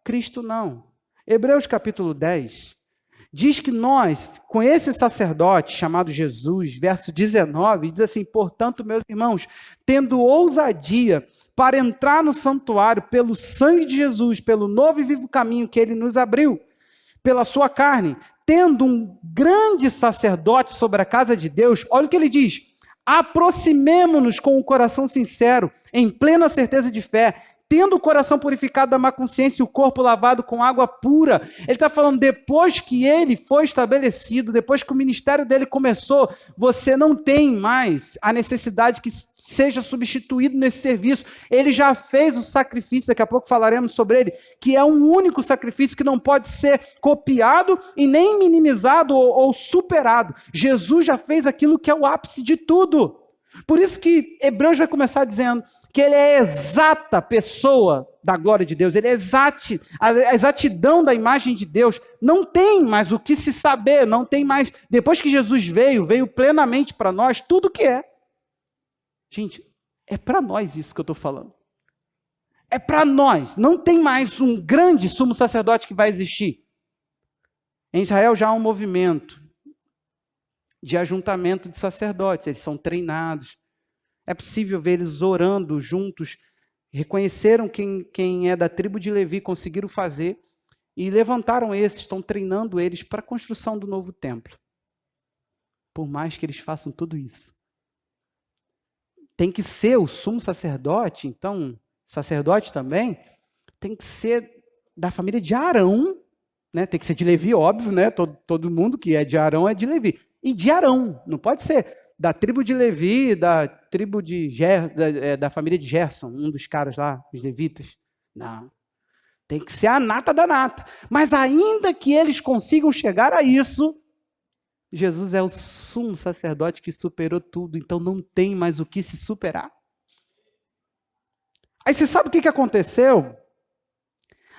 Cristo não. Hebreus capítulo 10 diz que nós, com esse sacerdote chamado Jesus, verso 19, diz assim, portanto, meus irmãos, tendo ousadia para entrar no santuário pelo sangue de Jesus, pelo novo e vivo caminho que ele nos abriu, pela sua carne, tendo um grande sacerdote sobre a casa de Deus, olha o que ele diz, aproximemo-nos com o coração sincero, em plena certeza de fé, tendo o coração purificado da má consciência e o corpo lavado com água pura. Ele está falando, depois que ele foi estabelecido, depois que o ministério dele começou, você não tem mais a necessidade que seja substituído nesse serviço. Ele já fez o sacrifício, daqui a pouco falaremos sobre ele, que é um único sacrifício que não pode ser copiado e nem minimizado ou superado. Jesus já fez aquilo que é o ápice de tudo. Por isso que Hebreus vai começar dizendo que ele é a exata pessoa da glória de Deus, ele é a exatidão da imagem de Deus. Não tem mais o que se saber, não tem mais. Depois que Jesus veio plenamente para nós, tudo que é. Gente, é para nós isso que eu estou falando. É para nós. Não tem mais um grande sumo sacerdote que vai existir. Em Israel já há um movimento de ajuntamento de sacerdotes, eles são treinados, é possível ver eles orando juntos, reconheceram quem é da tribo de Levi, conseguiram fazer, e levantaram esses, estão treinando eles para a construção do novo templo. Por mais que eles façam tudo isso. Tem que ser o sumo sacerdote, então, sacerdote também, tem que ser da família de Arão, né? Tem que ser de Levi, óbvio, né? Todo mundo que é de Arão é de Levi. E de Arão, não pode ser da tribo de Levi, da tribo da família de Gerson, um dos caras lá, os levitas. Não, tem que ser a nata da nata. Mas ainda que eles consigam chegar a isso, Jesus é o sumo sacerdote que superou tudo, então não tem mais o que se superar. Aí você sabe o que aconteceu?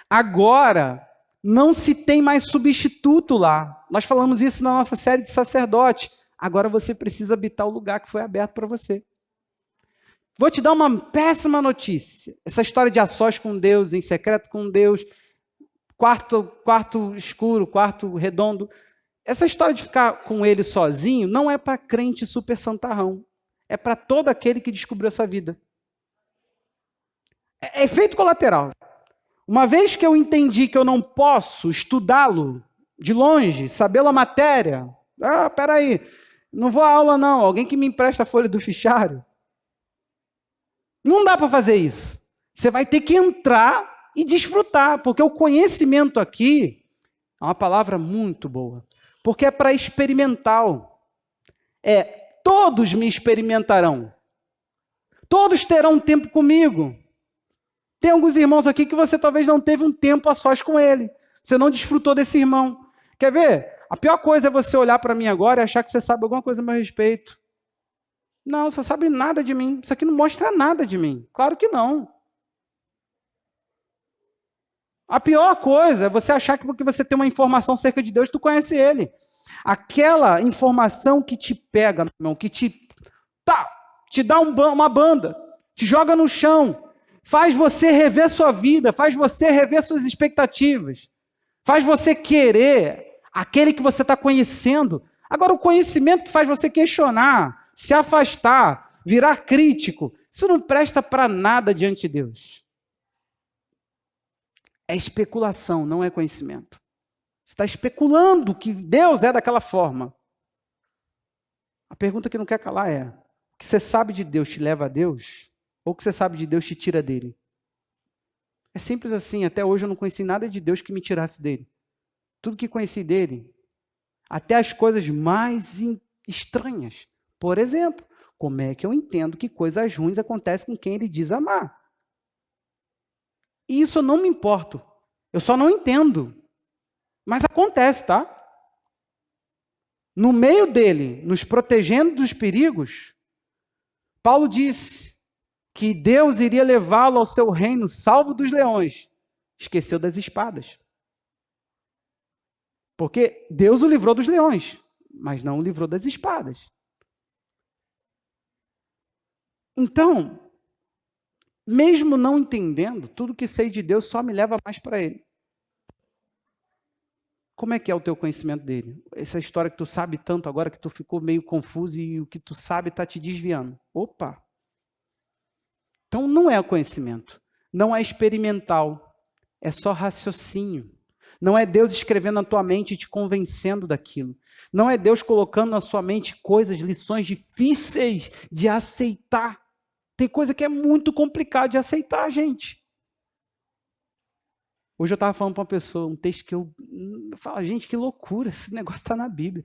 Agora não se tem mais substituto lá. Nós falamos isso na nossa série de sacerdote. Agora você precisa habitar o lugar que foi aberto para você. Vou te dar uma péssima notícia. Essa história de a sós com Deus, em secreto com Deus, quarto escuro, quarto redondo. Essa história de ficar com ele sozinho não é para crente super santarrão. É para todo aquele que descobriu essa vida. É efeito colateral. Uma vez que eu entendi que eu não posso estudá-lo de longe, saber a matéria, peraí, não vou à aula não, alguém que me empresta a folha do fichário. Não dá para fazer isso. Você vai ter que entrar e desfrutar, porque o conhecimento aqui é uma palavra muito boa, porque é para experimental. Todos me experimentarão. Todos terão tempo comigo. Tem alguns irmãos aqui que você talvez não teve um tempo a sós com ele. Você não desfrutou desse irmão. Quer ver? A pior coisa é você olhar para mim agora e achar que você sabe alguma coisa a meu respeito. Não, você sabe nada de mim. Isso aqui não mostra nada de mim. Claro que não. A pior coisa é você achar que porque você tem uma informação acerca de Deus, tu conhece ele. Aquela informação que te pega, meu irmão, que te dá uma banda, te joga no chão, faz você rever sua vida, faz você rever suas expectativas, faz você querer aquele que você está conhecendo. Agora, o conhecimento que faz você questionar, se afastar, virar crítico, isso não presta para nada diante de Deus. É especulação, não é conhecimento. Você está especulando que Deus é daquela forma. A pergunta que não quer calar é: o que você sabe de Deus te leva a Deus? Ou o que você sabe de Deus te tira dele? É simples assim. Até hoje eu não conheci nada de Deus que me tirasse dele. Tudo que conheci dele, até as coisas mais estranhas. Por exemplo, como é que eu entendo que coisas ruins acontecem com quem ele diz amar? E isso eu não me importo. Eu só não entendo. Mas acontece, tá? No meio dele, nos protegendo dos perigos, Paulo disse que Deus iria levá-lo ao seu reino salvo dos leões. Esqueceu das espadas. Porque Deus o livrou dos leões, mas não o livrou das espadas. Então, mesmo não entendendo, tudo que sei de Deus só me leva mais para ele. Como é que é o teu conhecimento dele? Essa história que tu sabe tanto agora que tu ficou meio confuso e o que tu sabe está te desviando. Opa! Então não é o conhecimento, não é experimental, é só raciocínio. Não é Deus escrevendo na tua mente e te convencendo daquilo. Não é Deus colocando na sua mente coisas, lições difíceis de aceitar. Tem coisa que é muito complicada de aceitar, gente. Hoje eu estava falando para uma pessoa, um texto que eu falo, gente, que loucura, esse negócio está na Bíblia.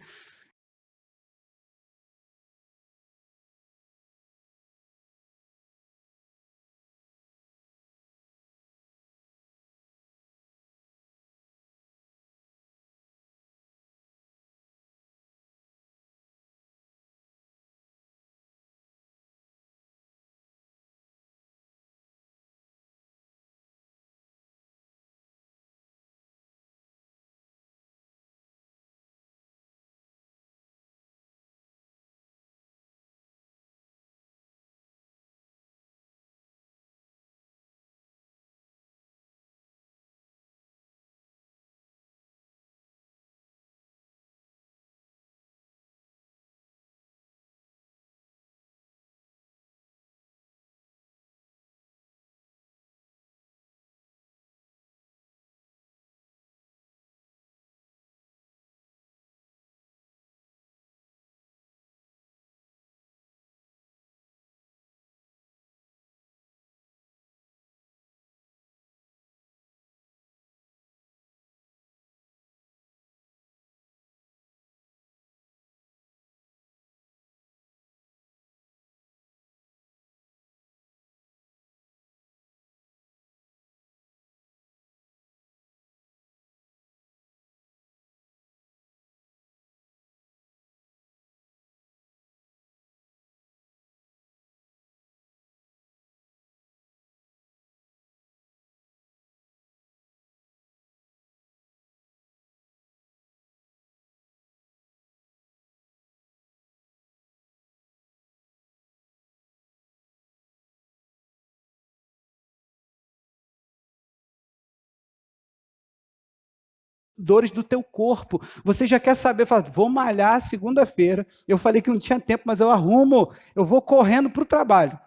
Dores do teu corpo. Você já quer saber, fala, vou malhar segunda-feira. Eu falei que não tinha tempo, mas eu arrumo, eu vou correndo para o trabalho.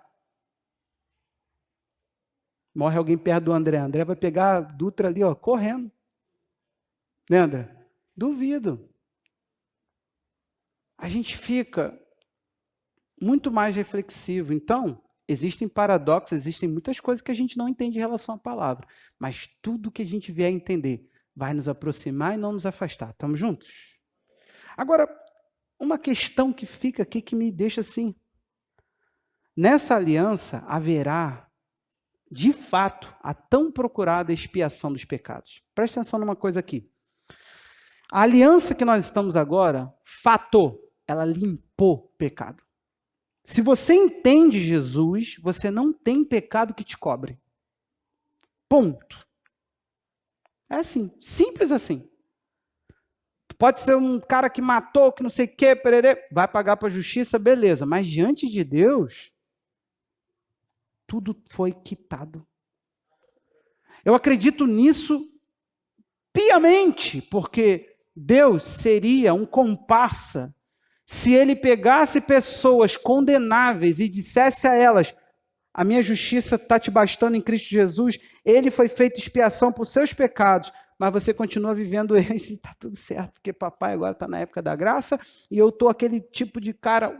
Morre alguém perto do André. André vai pegar a Dutra ali, ó, correndo. Né, André? Duvido. A gente fica muito mais reflexivo. Então, existem paradoxos, existem muitas coisas que a gente não entende em relação à palavra. Mas tudo que a gente vier a entender vai nos aproximar e não nos afastar. Estamos juntos? Agora, uma questão que fica aqui que me deixa assim. Nessa aliança haverá de fato, a tão procurada expiação dos pecados. Presta atenção numa coisa aqui. A aliança que nós estamos agora, fato, ela limpou pecado. Se você entende Jesus, você não tem pecado que te cobre. Ponto. É assim, simples assim. Pode ser um cara que matou, que não sei o quê, pererê, vai pagar para a justiça, beleza. Mas diante de Deus, tudo foi quitado. Eu acredito nisso piamente, porque Deus seria um comparsa se ele pegasse pessoas condenáveis e dissesse a elas: a minha justiça está te bastando em Cristo Jesus, ele foi feito expiação por seus pecados, mas você continua vivendo eles e está tudo certo, porque papai agora está na época da graça e eu estou aquele tipo de cara.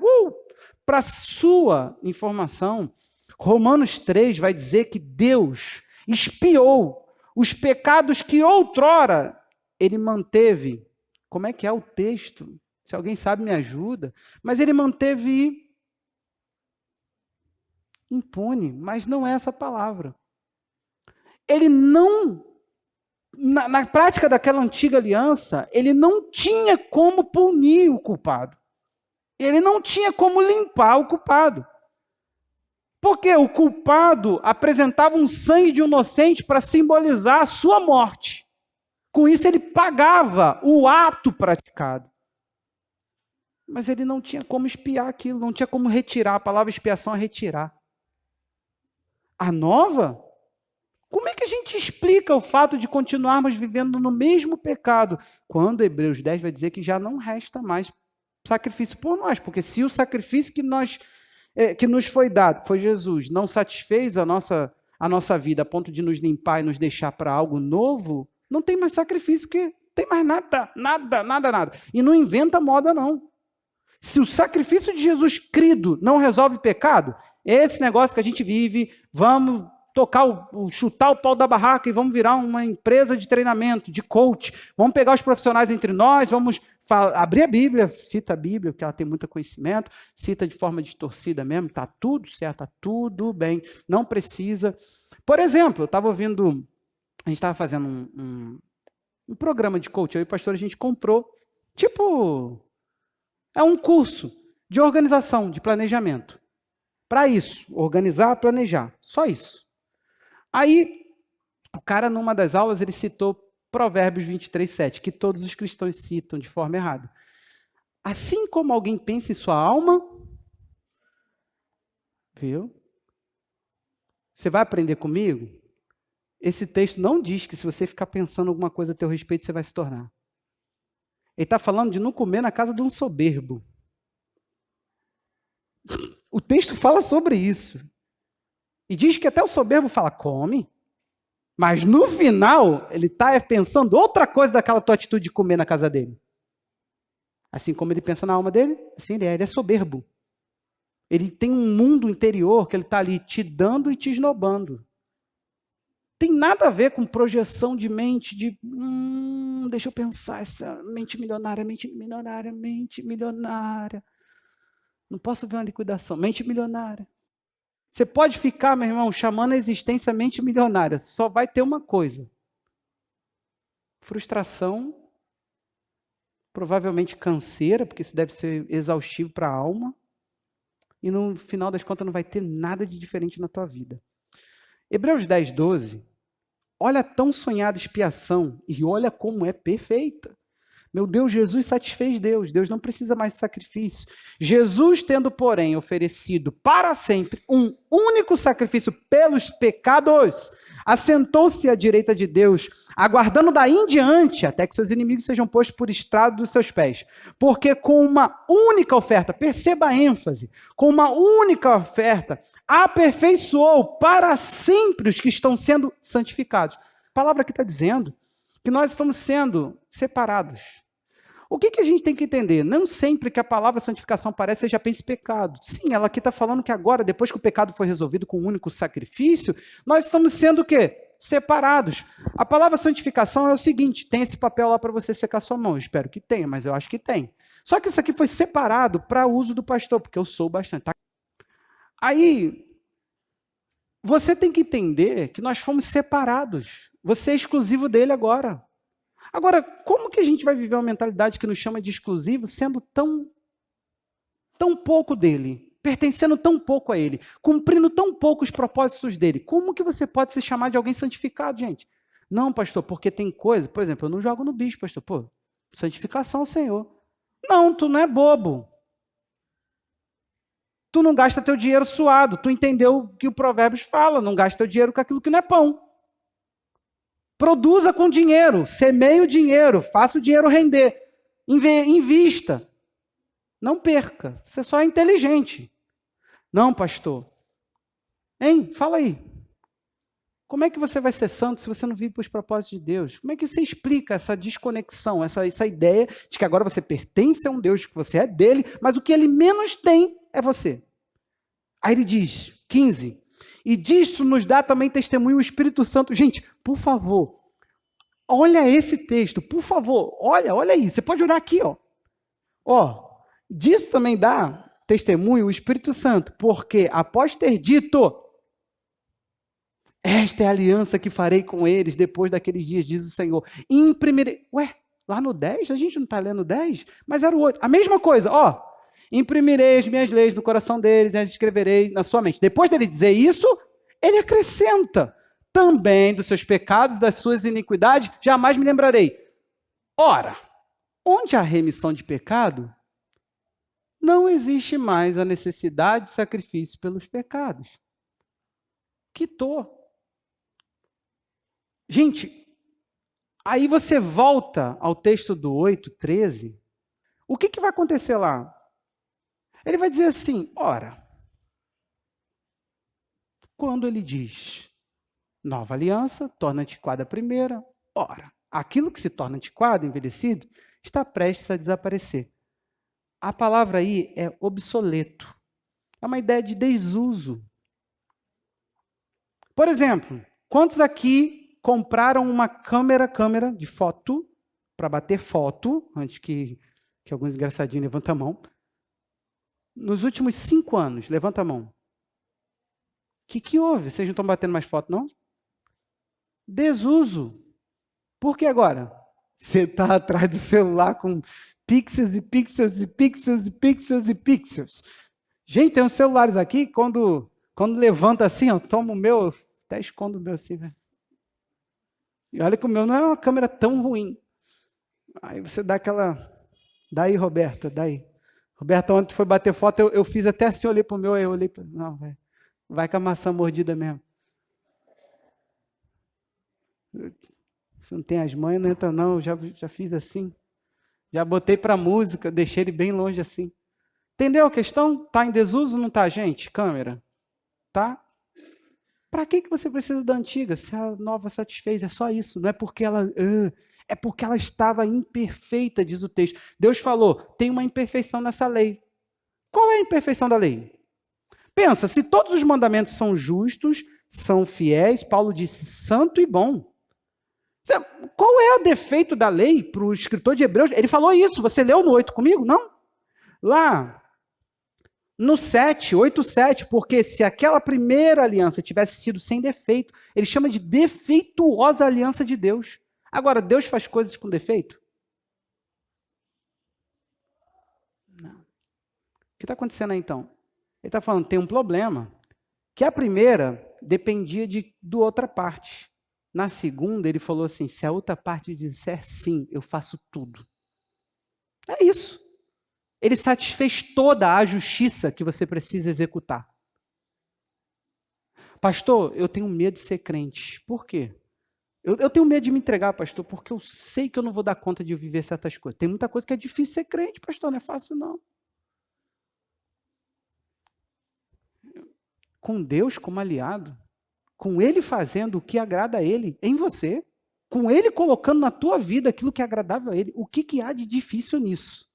Para sua informação, Romanos 3 vai dizer que Deus expiou os pecados que outrora ele manteve. Como é que é o texto? Se alguém sabe, me ajuda. Mas ele manteve impune, mas não é essa palavra. Ele não, na prática daquela antiga aliança, ele não tinha como punir o culpado. Ele não tinha como limpar o culpado. Porque o culpado apresentava um sangue de um inocente para simbolizar a sua morte. Com isso, ele pagava o ato praticado. Mas ele não tinha como expiar aquilo, não tinha como retirar. A palavra expiação é retirar. A nova? Como é que a gente explica o fato de continuarmos vivendo no mesmo pecado? Quando Hebreus 10 vai dizer que já não resta mais sacrifício por nós. Porque se o sacrifício que nos foi dado, foi Jesus, não satisfez a nossa vida a ponto de nos limpar e nos deixar para algo novo, não tem mais sacrifício, que tem mais nada. E não inventa moda, não. Se o sacrifício de Jesus crido não resolve pecado, esse negócio que a gente vive, vamos chutar o pau da barraca e vamos virar uma empresa de treinamento, de coach, vamos pegar os profissionais entre nós, vamos abrir a Bíblia, cita a Bíblia, porque ela tem muito conhecimento, cita de forma distorcida mesmo, está tudo certo, está tudo bem, não precisa. Por exemplo, eu estava ouvindo, a gente estava fazendo um programa de coach, eu e o pastor, a gente comprou, é um curso de organização, de planejamento. Para isso, organizar, planejar, só isso. Aí, o cara, numa das aulas, ele citou Provérbios 23:7, que todos os cristãos citam de forma errada. Assim como alguém pensa em sua alma, viu? Você vai aprender comigo? Esse texto não diz que se você ficar pensando alguma coisa a teu respeito, você vai se tornar. Ele está falando de não comer na casa de um soberbo. O texto fala sobre isso. E diz que até o soberbo fala, come. Mas no final, ele está pensando outra coisa daquela tua atitude de comer na casa dele. Assim como ele pensa na alma dele, assim ele é soberbo. Ele tem um mundo interior que ele está ali te dando e te esnobando. Tem nada a ver com projeção de mente, deixa eu pensar, essa mente milionária. Não posso ver uma liquidação, mente milionária. Você pode ficar, meu irmão, chamando a existência mente milionária. Só vai ter uma coisa. Frustração, provavelmente canseira, porque isso deve ser exaustivo para a alma. E no final das contas não vai ter nada de diferente na tua vida. Hebreus 10:12. Olha a tão sonhada expiação e olha como é perfeita. Meu Deus, Jesus satisfez Deus. Deus não precisa mais de sacrifício. Jesus, tendo, porém, oferecido para sempre um único sacrifício pelos pecados, assentou-se à direita de Deus, aguardando daí em diante, até que seus inimigos sejam postos por estrado dos seus pés. Porque com uma única oferta, perceba a ênfase, com uma única oferta, aperfeiçoou para sempre os que estão sendo santificados. A palavra aqui está dizendo que nós estamos sendo separados. O que a gente tem que entender? Não sempre que a palavra santificação aparece, você já pensa em pecado. Sim, ela aqui está falando que agora, depois que o pecado foi resolvido com um único sacrifício, nós estamos sendo o quê? Separados. A palavra santificação é o seguinte, tem esse papel lá para você secar sua mão. Eu espero que tenha, mas eu acho que tem. Só que isso aqui foi separado para uso do pastor, porque eu sou bastante. Tá? Aí, Você tem que entender que nós fomos separados. Você é exclusivo dele agora. Agora, como que a gente vai viver uma mentalidade que nos chama de exclusivo, sendo tão pouco dele, pertencendo tão pouco a ele, cumprindo tão pouco os propósitos dele? Como que você pode se chamar de alguém santificado, gente? Não, pastor, porque tem coisa, por exemplo, eu não jogo no bicho, pastor. Pô, santificação ao Senhor. Não, tu não é bobo. Tu não gasta teu dinheiro suado. Tu entendeu o que o Provérbios fala. Não gasta teu dinheiro com aquilo que não é pão. Produza com dinheiro. Semeie o dinheiro. Faça o dinheiro render. Invista. Não perca. Você só é inteligente. Não, pastor. Hein? Fala aí. Como é que você vai ser santo se você não vive para os propósitos de Deus? Como é que você explica essa desconexão, essa ideia de que agora você pertence a um Deus, que você é dele, mas o que ele menos tem é você? Aí ele diz, 15, e disso nos dá também testemunho o Espírito Santo. Gente, por favor, olha esse texto, por favor, olha aí, você pode olhar aqui, disso também dá testemunho o Espírito Santo, porque após ter dito, esta é a aliança que farei com eles depois daqueles dias, diz o Senhor. Imprimirei. Lá no 10, a gente não está lendo 10, mas era o 8. A mesma coisa, imprimirei as minhas leis no coração deles e as escreverei na sua mente. Depois dele dizer isso, ele acrescenta, também dos seus pecados, das suas iniquidades, jamais me lembrarei. Ora, onde há remissão de pecado, não existe mais a necessidade de sacrifício pelos pecados. Quitou. Gente, aí você volta ao texto do 8:13. O que vai acontecer lá? Ele vai dizer assim, ora, quando ele diz nova aliança, torna antiquada a primeira, ora, aquilo que se torna antiquado, envelhecido, está prestes a desaparecer. A palavra aí é obsoleto. É uma ideia de desuso. Por exemplo, quantos aqui compraram uma câmera de foto, para bater foto, antes que alguns engraçadinhos levantem a mão, nos últimos 5 anos? Levanta a mão. O que houve? Vocês não estão batendo mais foto, não? Desuso. Por que agora? Você está atrás do celular com pixels e pixels e pixels e pixels e pixels. Gente, tem uns celulares aqui, quando levanta assim, eu tomo o meu, até escondo o meu assim. E olha que o meu não é uma câmera tão ruim. Aí você dá aquela... Daí, Roberta, daí. Roberta, ontem foi bater foto, eu fiz até assim, olhei para o meu, aí eu olhei para... Não, vai com a maçã mordida mesmo. Se não tem as mães, não entra não, eu já fiz assim. Já botei para música, deixei ele bem longe assim. Entendeu a questão? Está em desuso ou não está, gente? Câmera. Tá? Para que você precisa da antiga? Se a nova satisfez, é só isso. Não é porque ela... é porque ela estava imperfeita, diz o texto. Deus falou, tem uma imperfeição nessa lei. Qual é a imperfeição da lei? Pensa, se todos os mandamentos são justos, são fiéis, Paulo disse santo e bom. Qual é o defeito da lei para o escritor de Hebreus? Ele falou isso, você leu no 8 comigo? Não? Lá, no 7, 8:7, porque se aquela primeira aliança tivesse sido sem defeito, ele chama de defeituosa aliança de Deus. Agora, Deus faz coisas com defeito? Não. O que está acontecendo aí, então? Ele está falando, tem um problema, que a primeira dependia do outra parte. Na segunda, ele falou assim, se a outra parte disser sim, eu faço tudo. É isso. Ele satisfez toda a justiça que você precisa executar. Pastor, eu tenho medo de ser crente. Por quê? Eu tenho medo de me entregar, pastor, porque eu sei que eu não vou dar conta de viver certas coisas. Tem muita coisa que é difícil ser crente, pastor, não é fácil não. Com Deus como aliado, com Ele fazendo o que agrada a Ele em você, com Ele colocando na tua vida aquilo que é agradável a Ele, o que há de difícil nisso?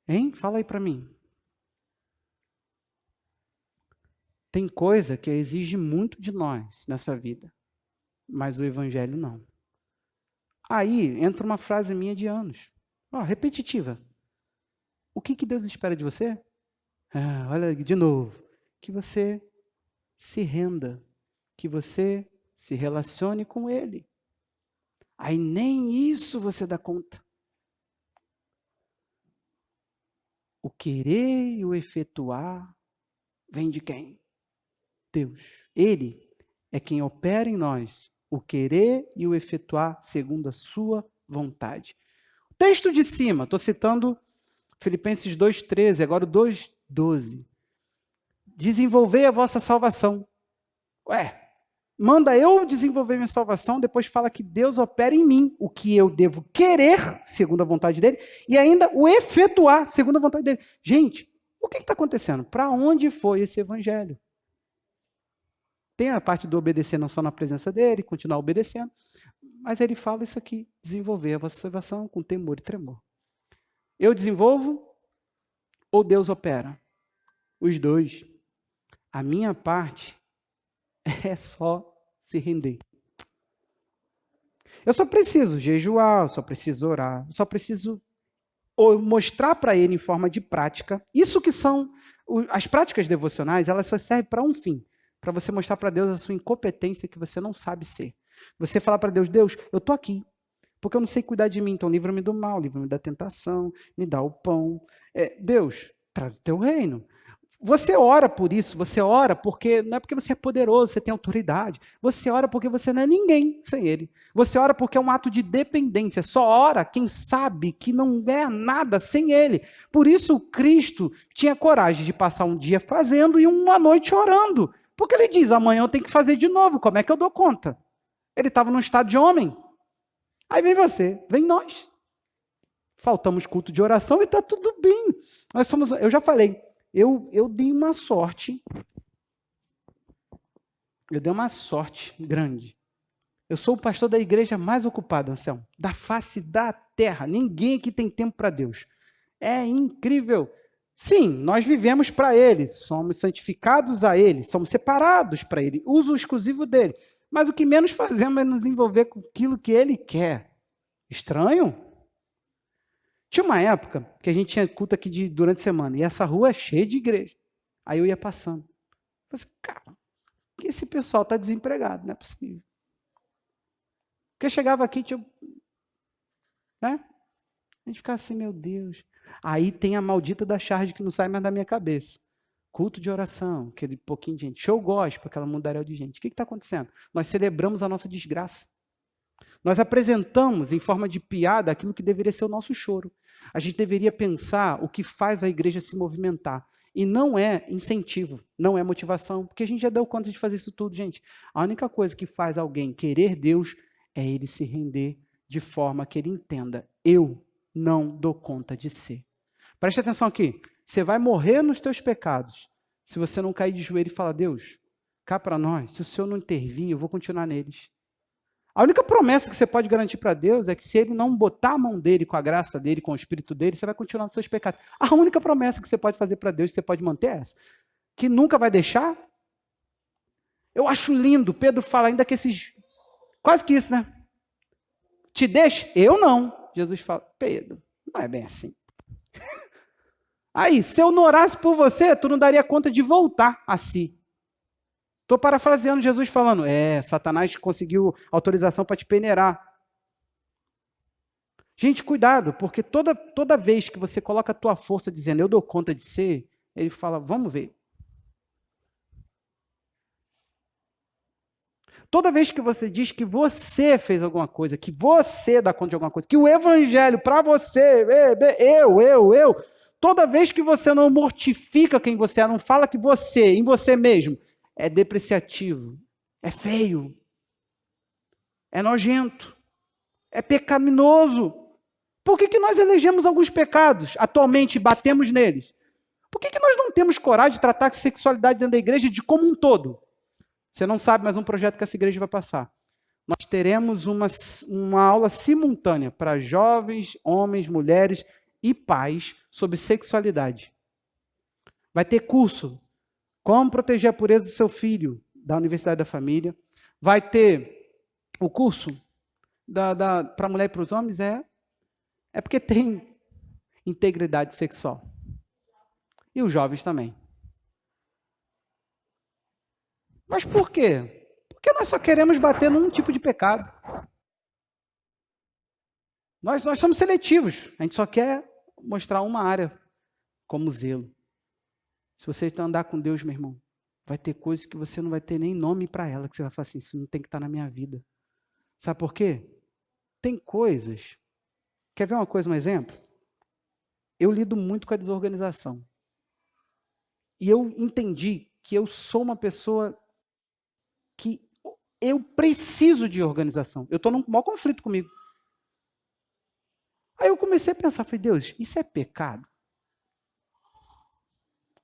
Hein? Fala aí para mim. Tem coisa que exige muito de nós nessa vida, mas o Evangelho não. Aí entra uma frase minha de anos, repetitiva. O que Deus espera de você? Olha de novo. que você se renda, que você se relacione com Ele. Aí nem isso você dá conta. O querer e o efetuar vem de quem? Deus. Ele é quem opera em nós o querer e o efetuar segundo a sua vontade. O texto de cima, estou citando Filipenses 2,13, agora o 2,12. Desenvolvei a vossa salvação. Ué, manda eu desenvolver minha salvação, depois fala que Deus opera em mim o que eu devo querer, segundo a vontade dele, e ainda o efetuar, segundo a vontade dele. Gente, o que está acontecendo? Para onde foi esse evangelho? Tem a parte do obedecer não só na presença dele, continuar obedecendo, mas ele fala isso aqui, desenvolver a vossa salvação com temor e tremor. Eu desenvolvo ou Deus opera? Os dois. A minha parte é só se render. Eu só preciso jejuar, eu só preciso orar, eu só preciso mostrar para ele em forma de prática. Isso que são as práticas devocionais, elas só servem para um fim, para você mostrar para Deus a sua incompetência que você não sabe ser. Você falar para Deus, Deus, eu estou aqui, porque eu não sei cuidar de mim, então livra-me do mal, livra-me da tentação, me dá o pão. Deus, traz o teu reino. Você ora por isso, você ora porque, não é porque você é poderoso, você tem autoridade. Você ora porque você não é ninguém sem Ele. Você ora porque é um ato de dependência. Só ora quem sabe que não é nada sem Ele. Por isso Cristo tinha coragem de passar um dia fazendo e uma noite orando. Porque Ele diz, amanhã eu tenho que fazer de novo, como é que eu dou conta? Ele estava num estado de homem. Aí vem você, vem nós. Faltamos culto de oração e está tudo bem. Eu já falei, eu dei uma sorte. Eu dei uma sorte grande. Eu sou o pastor da igreja mais ocupada, Anselmo, da face da terra. Ninguém aqui tem tempo para Deus. É incrível. Sim, nós vivemos para Ele, somos santificados a Ele, somos separados para Ele, uso exclusivo dele. Mas o que menos fazemos é nos envolver com aquilo que Ele quer. Estranho? Tinha uma época que a gente tinha culto aqui durante a semana, e essa rua é cheia de igreja. Aí eu ia passando. Eu falei assim, cara, que esse pessoal está desempregado, não é possível. Porque eu chegava aqui, né? A gente ficava assim, meu Deus. Aí tem a maldita da charge que não sai mais da minha cabeça. Culto de oração, aquele pouquinho de gente. Show gospel, aquela mundaréu de gente. O que está acontecendo? Nós celebramos a nossa desgraça. Nós apresentamos em forma de piada aquilo que deveria ser o nosso choro. A gente deveria pensar o que faz a igreja se movimentar. E não é incentivo, não é motivação, porque a gente já deu conta de fazer isso tudo, gente. A única coisa que faz alguém querer Deus é ele se render de forma que ele entenda. Eu não dou conta de ser. Preste atenção aqui. Você vai morrer nos teus pecados se você não cair de joelho e falar, Deus, cá para nós, se o Senhor não intervir, eu vou continuar neles. A única promessa que você pode garantir para Deus é que se Ele não botar a mão dele, com a graça dele, com o Espírito dele, você vai continuar nos seus pecados. A única promessa que você pode fazer para Deus, que você pode manter é essa. Que nunca vai deixar. Eu acho lindo, Pedro fala ainda que esses... Quase que isso, né? Te deixa? Eu não. Jesus fala, Pedro, não é bem assim. Aí, se eu não orasse por você, tu não daria conta de voltar a si. Estou parafraseando Jesus falando, Satanás conseguiu autorização para te peneirar. Gente, cuidado, porque toda vez que você coloca a tua força dizendo, eu dou conta de ser, ele fala, vamos ver. Toda vez que você diz que você fez alguma coisa, que você dá conta de alguma coisa, que o evangelho para você, eu, toda vez que você não mortifica quem você é, não fala que você, em você mesmo, é depreciativo, é feio, é nojento, é pecaminoso. Por que nós elegemos alguns pecados, atualmente batemos neles? Por que nós não temos coragem de tratar a sexualidade dentro da igreja de como um todo? Você não sabe, mas um projeto que essa igreja vai passar. Nós teremos uma aula simultânea para jovens, homens, mulheres e pais sobre sexualidade. Vai ter curso. Como proteger a pureza do seu filho, da Universidade da Família. Vai ter o curso para a mulher e para os homens, é porque tem integridade sexual. E os jovens também. Mas por quê? Porque nós só queremos bater num tipo de pecado. Nós somos seletivos. A gente só quer mostrar uma área como zelo. Se você andar com Deus, meu irmão, vai ter coisas que você não vai ter nem nome para ela, que você vai falar assim, isso não tem que estar na minha vida. Sabe por quê? Tem coisas. Quer ver uma coisa, um exemplo? Eu lido muito com a desorganização. E eu entendi que eu sou uma pessoa que eu preciso de organização. Eu estou num maior conflito comigo. Aí eu comecei a pensar, falei, Deus, isso é pecado?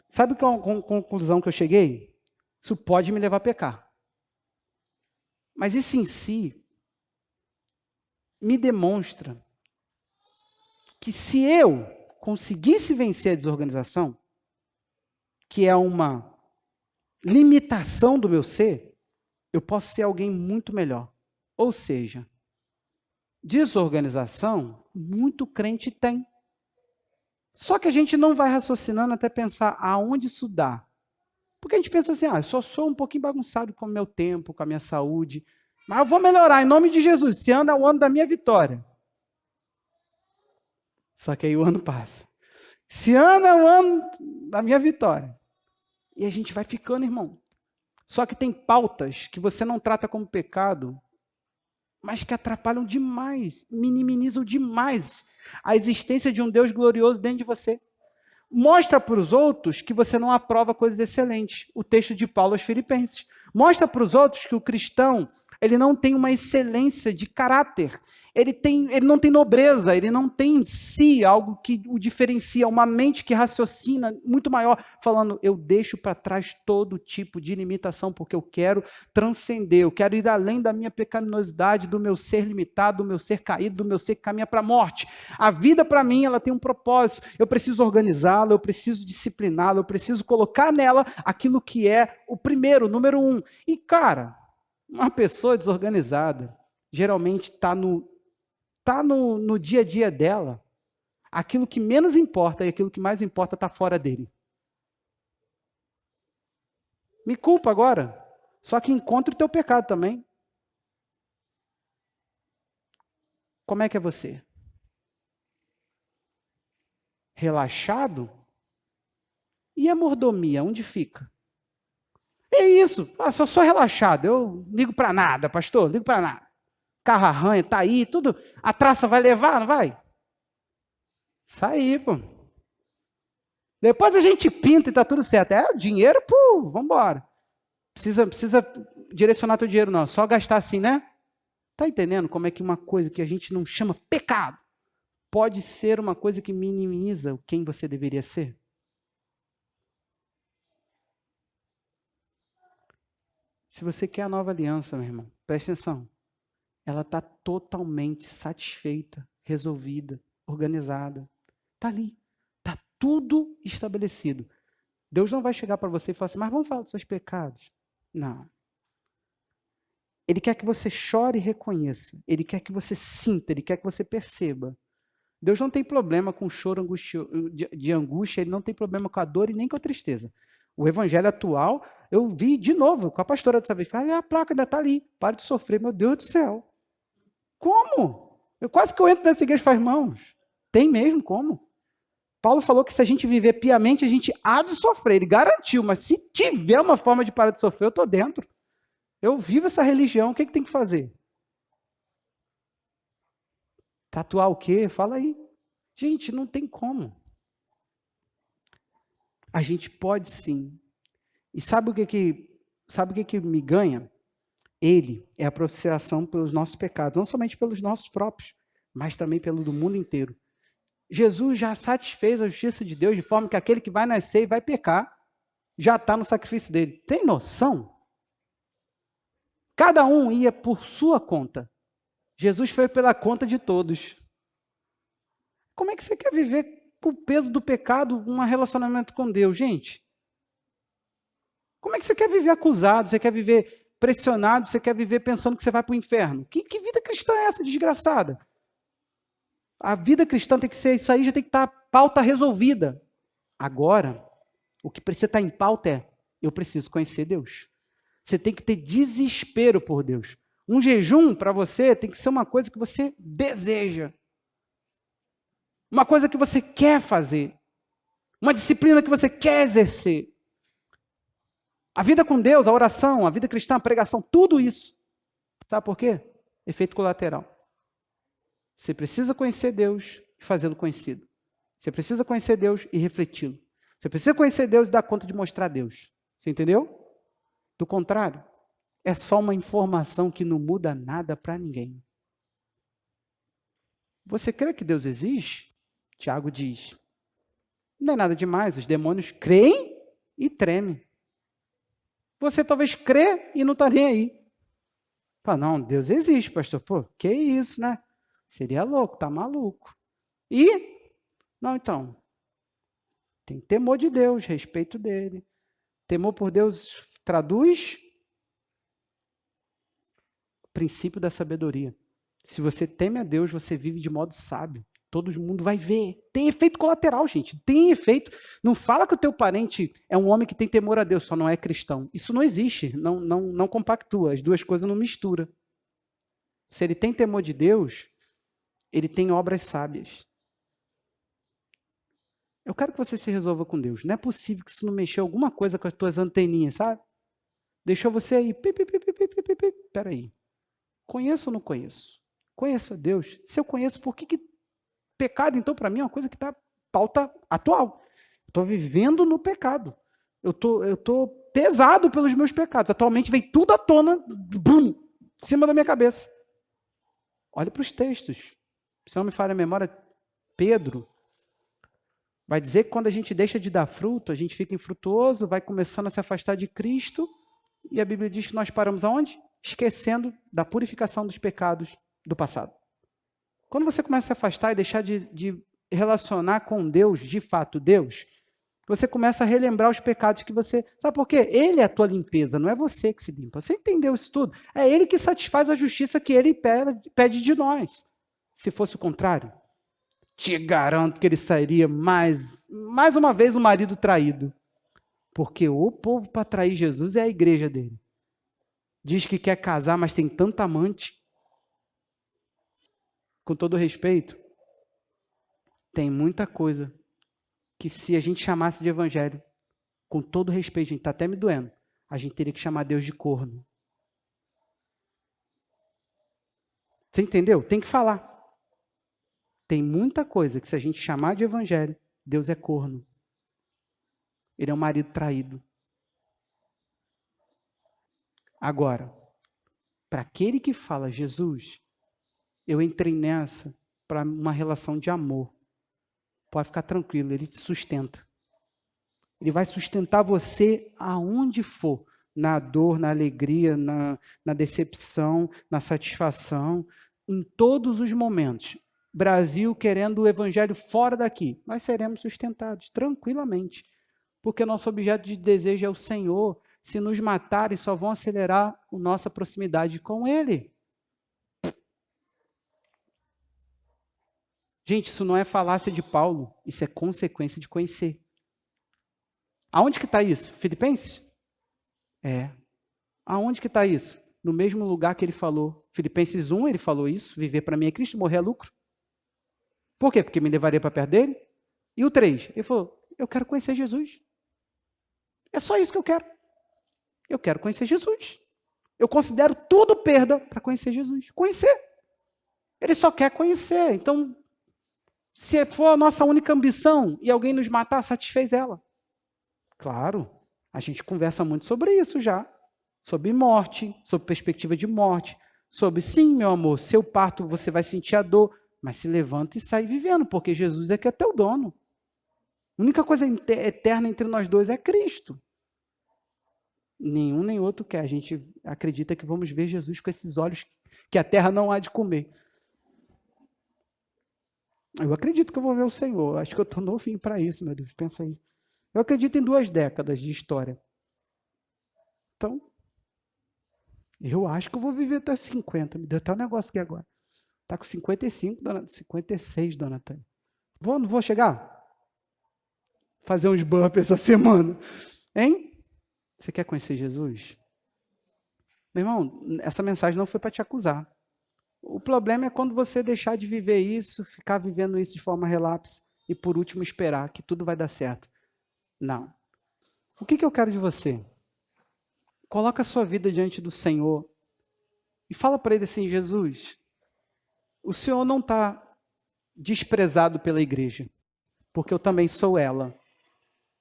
Sabe qual a conclusão que eu cheguei? Isso pode me levar a pecar. Mas isso em si me demonstra que se eu conseguisse vencer a desorganização, que é uma limitação do meu ser, eu posso ser alguém muito melhor. Ou seja, desorganização, muito crente tem. Só que a gente não vai raciocinando até pensar aonde isso dá. Porque a gente pensa assim, eu só sou um pouquinho bagunçado com o meu tempo, com a minha saúde, mas eu vou melhorar, em nome de Jesus. Esse ano é o ano da minha vitória. Só que aí o ano passa. Esse ano é o ano da minha vitória. E a gente vai ficando, irmão. Só que tem pautas que você não trata como pecado, mas que atrapalham demais, minimizam demais a existência de um Deus glorioso dentro de você. Mostra para os outros que você não aprova coisas excelentes. O texto de Paulo aos Filipenses. Mostra para os outros que o cristão, ele não tem uma excelência de caráter. Ele não tem nobreza, ele não tem em si algo que o diferencia, uma mente que raciocina muito maior, falando, eu deixo para trás todo tipo de limitação, porque eu quero transcender, eu quero ir além da minha pecaminosidade, do meu ser limitado, do meu ser caído, do meu ser que caminha para a morte. A vida para mim, ela tem um propósito, eu preciso organizá-la, eu preciso discipliná-la, eu preciso colocar nela aquilo que é o primeiro, o número 1. E cara, uma pessoa desorganizada, geralmente está no dia a dia dela, aquilo que menos importa e aquilo que mais importa está fora dele. Me culpa agora, só que encontre o teu pecado também. Como é que é você? Relaxado? E a mordomia, onde fica? É isso, só sou relaxado, eu ligo para nada, pastor, ligo para nada. Carro arranha, tá aí, tudo, a traça vai levar, não vai? Sair, pô. Depois a gente pinta e tá tudo certo. É o dinheiro, pô, vambora. Precisa direcionar teu dinheiro, não. Só gastar assim, né? Tá entendendo como é que uma coisa que a gente não chama pecado pode ser uma coisa que minimiza quem você deveria ser? Se você quer a nova aliança, meu irmão, preste atenção. Ela está totalmente satisfeita, resolvida, organizada. Está ali. Está tudo estabelecido. Deus não vai chegar para você e falar assim, mas vamos falar dos seus pecados. Não. Ele quer que você chore e reconheça. Ele quer que você sinta, ele quer que você perceba. Deus não tem problema com o choro de angústia, ele não tem problema com a dor e nem com a tristeza. O evangelho atual, eu vi de novo com a pastora dessa vez. Falei, a placa ainda está ali. Para de sofrer, meu Deus do céu. Como? Eu entro nessa igreja e falo, irmãos, tem mesmo como? Paulo falou que se a gente viver piamente, a gente há de sofrer. Ele garantiu, mas se tiver uma forma de parar de sofrer, eu estou dentro. Eu vivo essa religião, o que tem que fazer? Tatuar o quê? Fala aí. Gente, não tem como. A gente pode sim. E sabe o que me ganha? Ele é a propiciação pelos nossos pecados, não somente pelos nossos próprios, mas também pelo do mundo inteiro. Jesus já satisfez a justiça de Deus de forma que aquele que vai nascer e vai pecar já está no sacrifício dele. Tem noção? Cada um ia por sua conta. Jesus foi pela conta de todos. Como é que você quer viver com o peso do pecado um relacionamento com Deus, gente? Como é que você quer viver acusado? Você quer viver pressionado? Você quer viver pensando que você vai para o inferno? Que vida cristã é essa, desgraçada? A vida cristã tem que ser isso aí, já tem que estar pauta resolvida. Agora, o que precisa estar em pauta é, eu preciso conhecer Deus. Você tem que ter desespero por Deus. Um jejum, para você, tem que ser uma coisa que você deseja. Uma coisa que você quer fazer. Uma disciplina que você quer exercer. A vida com Deus, a oração, a vida cristã, a pregação, tudo isso. Sabe por quê? Efeito colateral. Você precisa conhecer Deus e fazê-lo conhecido. Você precisa conhecer Deus e refleti-lo. Você precisa conhecer Deus e dar conta de mostrar Deus. Você entendeu? Do contrário, é só uma informação que não muda nada para ninguém. Você crê que Deus existe? Tiago diz. Não é nada demais, os demônios creem e tremem. Você talvez crê e não está nem aí. Fala, não, Deus existe, pastor. Pô, que isso, né? Seria louco, tá maluco. E, não, então, tem temor de Deus, respeito dele. Temor por Deus traduz o princípio da sabedoria. Se você teme a Deus, você vive de modo sábio. Todo mundo vai ver. Tem efeito colateral, gente. Tem efeito. Não fala que o teu parente é um homem que tem temor a Deus, só não é cristão. Isso não existe. Não compactua. As duas coisas não misturam. Se ele tem temor de Deus, ele tem obras sábias. Eu quero que você se resolva com Deus. Não é possível que isso não mexeu alguma coisa com as tuas anteninhas, sabe? Deixou você aí. Peraí. Conheço ou não conheço? Conheço a Deus. Se eu conheço, por que pecado, então, para mim, é uma coisa que está pauta atual. Estou vivendo no pecado. Eu tô pesado pelos meus pecados. Atualmente vem tudo à tona, bum, em cima da minha cabeça. Olhe para os textos. Se não me falha a memória, Pedro vai dizer que quando a gente deixa de dar fruto, a gente fica infrutuoso, vai começando a se afastar de Cristo, e a Bíblia diz que nós paramos aonde? Esquecendo da purificação dos pecados do passado. Quando você começa a se afastar e deixar de relacionar com Deus, de fato Deus, você começa a relembrar os pecados que você... Sabe por quê? Ele é a tua limpeza, não é você que se limpa. Você entendeu isso tudo? É ele que satisfaz a justiça que ele pede de nós. Se fosse o contrário, te garanto que ele sairia mais uma vez um marido traído. Porque o povo para trair Jesus é a igreja dele. Diz que quer casar, mas tem tanta amante. Com todo respeito, tem muita coisa que se a gente chamasse de evangelho, com todo respeito, gente, está até me doendo, a gente teria que chamar Deus de corno. Você entendeu? Tem que falar. Tem muita coisa que se a gente chamar de evangelho, Deus é corno. Ele é um marido traído. Agora, para aquele que fala, Jesus, eu entrei nessa para uma relação de amor. Pode ficar tranquilo, ele te sustenta. Ele vai sustentar você aonde for. Na dor, na alegria, na decepção, na satisfação, em todos os momentos. Brasil querendo o evangelho fora daqui, nós seremos sustentados tranquilamente. Porque nosso objeto de desejo é o Senhor. Se nos matarem, só vão acelerar a nossa proximidade com Ele. Gente, isso não é falácia de Paulo, isso é consequência de conhecer. Aonde que está isso? Filipenses? É. Aonde que está isso? No mesmo lugar que ele falou. Filipenses 1, ele falou isso, viver para mim é Cristo, morrer é lucro. Por quê? Porque me levaria para perto dele. E o 3, ele falou, eu quero conhecer Jesus. É só isso que eu quero. Eu quero conhecer Jesus. Eu considero tudo perda para conhecer Jesus. Conhecer. Ele só quer conhecer. Então, se for a nossa única ambição e alguém nos matar, satisfez ela. Claro, a gente conversa muito sobre isso já. Sobre morte, sobre perspectiva de morte. Sobre, sim, meu amor, seu parto você vai sentir a dor, mas se levanta e sai vivendo, porque Jesus é que é teu dono. A única coisa eterna entre nós dois é Cristo. Nenhum nem outro quer. A gente acredita que vamos ver Jesus com esses olhos que a terra não há de comer. Eu acredito que eu vou ver o Senhor. Acho que eu estou novinho para isso, meu Deus. Pensa aí. Eu acredito em 2 décadas de história. Então, eu acho que eu vou viver até 50. Me deu até um negócio aqui agora. Está com 55, 56, dona Tânia. Não vou chegar? Fazer uns burpees essa semana. Hein? Você quer conhecer Jesus? Meu irmão, essa mensagem não foi para te acusar. O problema é quando você deixar de viver isso, ficar vivendo isso de forma relapse e, por último, esperar que tudo vai dar certo. Não. O que eu quero de você? Coloca a sua vida diante do Senhor e fala para Ele assim, Jesus, o Senhor não está desprezado pela igreja, porque eu também sou ela.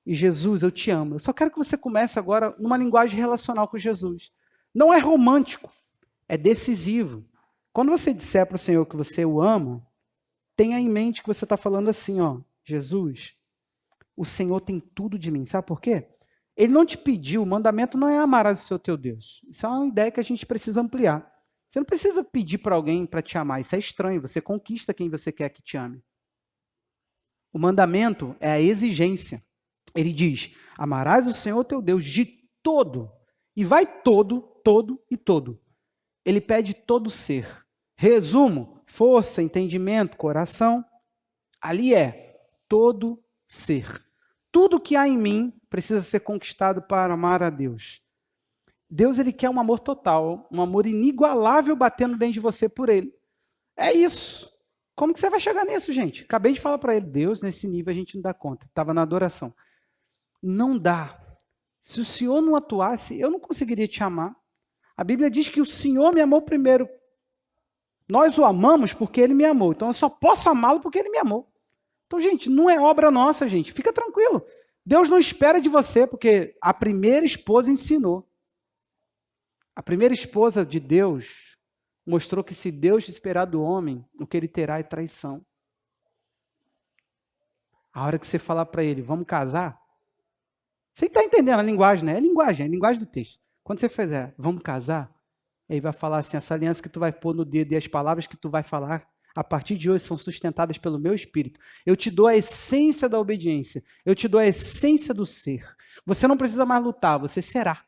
E Jesus, eu te amo. Eu só quero que você comece agora numa linguagem relacional com Jesus. Não é romântico, é decisivo. Quando você disser para o Senhor que você o ama, tenha em mente que você está falando assim, ó, Jesus, o Senhor tem tudo de mim. Sabe por quê? Ele não te pediu, o mandamento não é amarás o Senhor teu Deus. Isso é uma ideia que a gente precisa ampliar. Você não precisa pedir para alguém para te amar, isso é estranho, você conquista quem você quer que te ame. O mandamento é a exigência. Ele diz, amarás o Senhor teu Deus de todo, e vai todo, todo e todo. Ele pede todo ser. Resumo, força, entendimento, coração. Ali é todo ser. Tudo que há em mim precisa ser conquistado para amar a Deus. Deus, ele quer um amor total, um amor inigualável batendo dentro de você por ele. É isso. Como que você vai chegar nisso, gente? Acabei de falar para ele, Deus, nesse nível a gente não dá conta. Estava na adoração. Não dá. Se o Senhor não atuasse, eu não conseguiria te amar. A Bíblia diz que o Senhor me amou primeiro. Nós o amamos porque ele me amou. Então eu só posso amá-lo porque ele me amou. Então, gente, não é obra nossa, gente. Fica tranquilo. Deus não espera de você, porque a primeira esposa ensinou. A primeira esposa de Deus mostrou que se Deus esperar do homem, o que ele terá é traição. A hora que você falar para ele, vamos casar, você está entendendo a linguagem, né? É a linguagem do texto. Quando você fizer, vamos casar, ele vai falar assim, essa aliança que tu vai pôr no dedo e as palavras que tu vai falar, a partir de hoje são sustentadas pelo meu Espírito. Eu te dou a essência da obediência. Eu te dou a essência do ser. Você não precisa mais lutar, você será.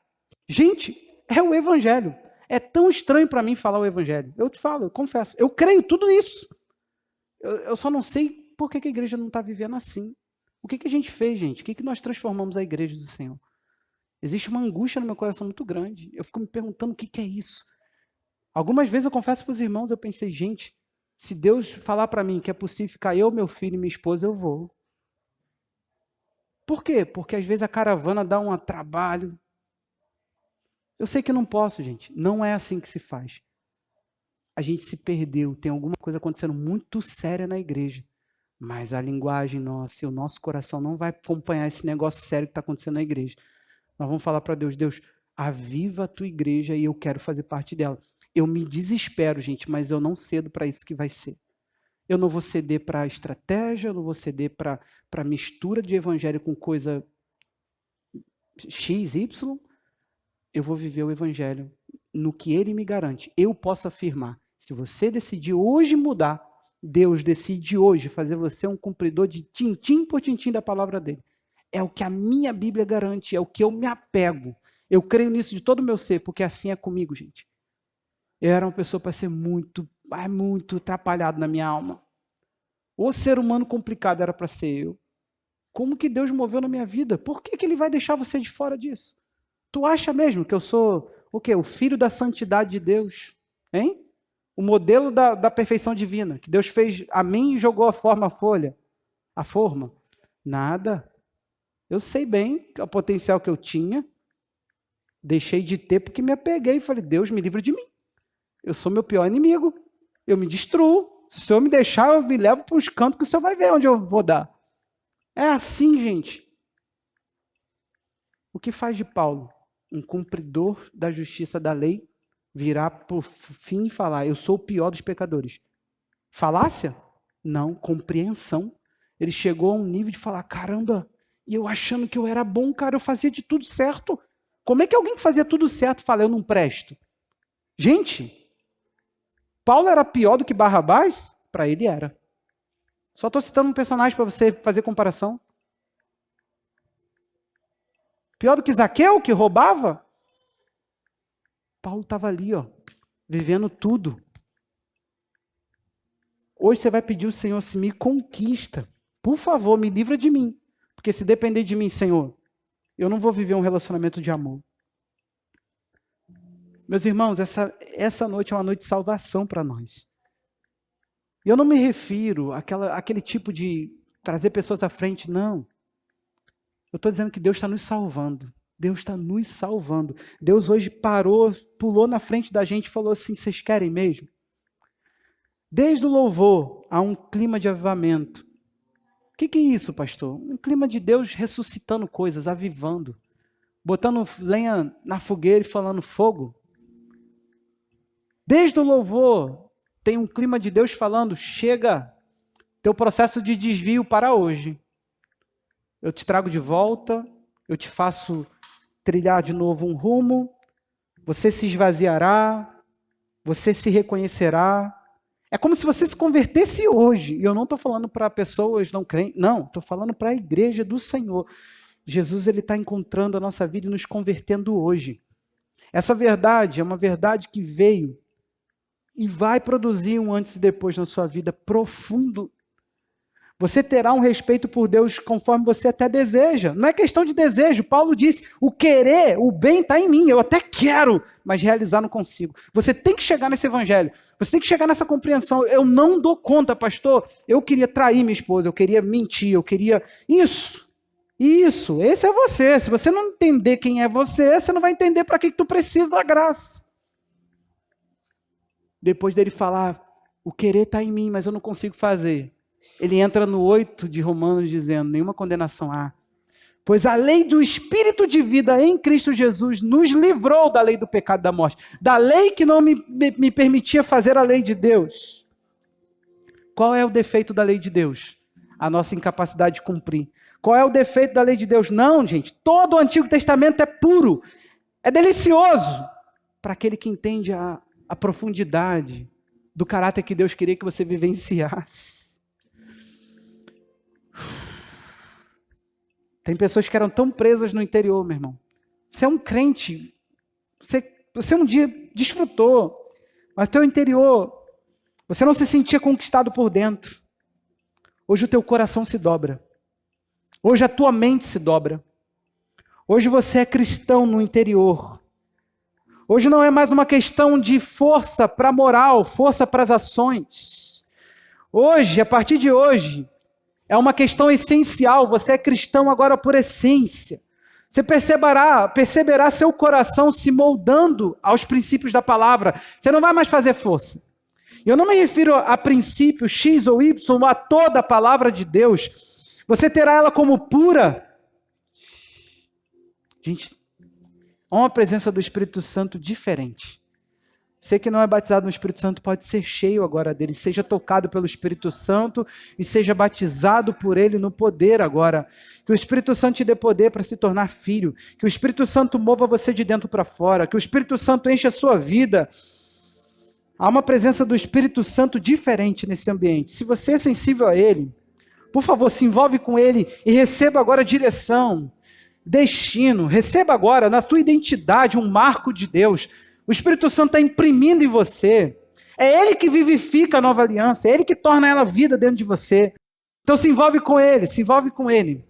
Gente, é o Evangelho. É tão estranho para mim falar o Evangelho. Eu te falo, eu confesso. Eu creio tudo nisso. Eu só não sei por que a igreja não está vivendo assim. O que a gente fez, gente? O que nós transformamos a igreja do Senhor? Existe uma angústia no meu coração muito grande. Eu fico me perguntando o que é isso. Algumas vezes eu confesso para os irmãos, eu pensei, gente, se Deus falar para mim que é possível ficar eu, meu filho e minha esposa, eu vou. Por quê? Porque às vezes a caravana dá um trabalho. Eu sei que não posso, gente. Não é assim que se faz. A gente se perdeu. Tem alguma coisa acontecendo muito séria na igreja. Mas a linguagem nossa e o nosso coração não vai acompanhar esse negócio sério que está acontecendo na igreja. Nós vamos falar para Deus, Deus, aviva a tua igreja e eu quero fazer parte dela. Eu me desespero, gente, mas eu não cedo para isso que vai ser. Eu não vou ceder para a estratégia, eu não vou ceder para mistura de evangelho com coisa X, Y. Eu vou viver o evangelho no que ele me garante. Eu posso afirmar, se você decidir hoje mudar, Deus decide hoje fazer você um cumpridor de tintim por tintim da palavra dele. É o que a minha Bíblia garante, é o que eu me apego. Eu creio nisso de todo o meu ser, porque assim é comigo, gente. Eu era uma pessoa para ser muito atrapalhado na minha alma. O ser humano complicado era para ser eu. Como que Deus moveu na minha vida? Por que ele vai deixar você de fora disso? Tu acha mesmo que eu sou o quê? O filho da santidade de Deus? Hein? O modelo da perfeição divina, que Deus fez a mim e jogou a forma a forma. Nada. Eu sei bem o potencial que eu tinha, deixei de ter porque me apeguei e falei, Deus me livra de mim. Eu sou meu pior inimigo, eu me destruo. Se o Senhor me deixar, eu me levo para os cantos que o Senhor vai ver onde eu vou dar. É assim, gente. O que faz de Paulo um cumpridor da justiça da lei virar por fim e falar, eu sou o pior dos pecadores? Falácia? Não, compreensão. Ele chegou a um nível de falar, caramba, e eu achando que eu era bom, cara, eu fazia de tudo certo. Como é que alguém que fazia tudo certo fala, eu não presto? Gente, Paulo era pior do que Barrabás? Para ele era. Só estou citando um personagem para você fazer comparação. Pior do que Zaqueu, que roubava? Paulo estava ali, ó, vivendo tudo. Hoje você vai pedir ao Senhor, se me conquista. Por favor, me livra de mim. Porque se depender de mim, Senhor, eu não vou viver um relacionamento de amor. Meus irmãos, essa noite é uma noite de salvação para nós. E eu não me refiro àquele tipo de trazer pessoas à frente, não. Eu estou dizendo que Deus está nos salvando. Deus está nos salvando. Deus hoje parou, pulou na frente da gente e falou assim, vocês querem mesmo? Desde o louvor há um clima de avivamento. O que é isso, pastor? Um clima de Deus ressuscitando coisas, avivando. Botando lenha na fogueira e falando fogo. Desde o louvor tem um clima de Deus falando, chega, teu processo de desvio para hoje. Eu te trago de volta, eu te faço trilhar de novo um rumo, você se esvaziará, você se reconhecerá. É como se você se convertesse hoje. E eu não estou falando para pessoas não crentes, não, estou falando para a igreja do Senhor. Jesus está encontrando a nossa vida e nos convertendo hoje. Essa verdade é uma verdade que veio e vai produzir um antes e depois na sua vida profundo. Você terá um respeito por Deus conforme você até deseja. Não é questão de desejo. Paulo disse, o querer, o bem está em mim. Eu até quero, mas realizar não consigo. Você tem que chegar nesse evangelho. Você tem que chegar nessa compreensão. Eu não dou conta, pastor. Eu queria trair minha esposa, eu queria mentir, eu queria... Isso, esse é você. Se você não entender quem é você, você não vai entender para que tu precisa da graça. Depois dele falar, o querer está em mim, mas eu não consigo fazer. Ele entra no 8 de Romanos dizendo, nenhuma condenação há. Pois a lei do Espírito de vida em Cristo Jesus nos livrou da lei do pecado e da morte. Da lei que não me permitia fazer a lei de Deus. Qual é o defeito da lei de Deus? A nossa incapacidade de cumprir. Qual é o defeito da lei de Deus? Não, gente, todo o Antigo Testamento é puro. É delicioso. Para aquele que entende a profundidade do caráter que Deus queria que você vivenciasse. Tem pessoas que eram tão presas no interior, meu irmão. Você é um crente, você um dia desfrutou, mas teu interior, você não se sentia conquistado por dentro. Hoje o teu coração se dobra. Hoje a tua mente se dobra. Hoje você é cristão no interior. Hoje não é mais uma questão de força para a moral, força para as ações. Hoje, a partir de hoje, é uma questão essencial, você é cristão agora por essência. Você perceberá seu coração se moldando aos princípios da palavra. Você não vai mais fazer força. Eu não me refiro a princípio X ou Y, a toda a palavra de Deus. Você terá ela como pura. Gente, há uma presença do Espírito Santo diferente. Você que não é batizado no Espírito Santo pode ser cheio agora dele, seja tocado pelo Espírito Santo e seja batizado por ele no poder agora. Que o Espírito Santo te dê poder para se tornar filho, que o Espírito Santo mova você de dentro para fora, que o Espírito Santo enche a sua vida. Há uma presença do Espírito Santo diferente nesse ambiente. Se você é sensível a ele, por favor, se envolve com ele e receba agora direção, destino, receba agora na tua identidade um marco de Deus. O Espírito Santo está imprimindo em você. É Ele que vivifica a nova aliança. É Ele que torna ela vida dentro de você. Então se envolve com Ele, se envolve com Ele.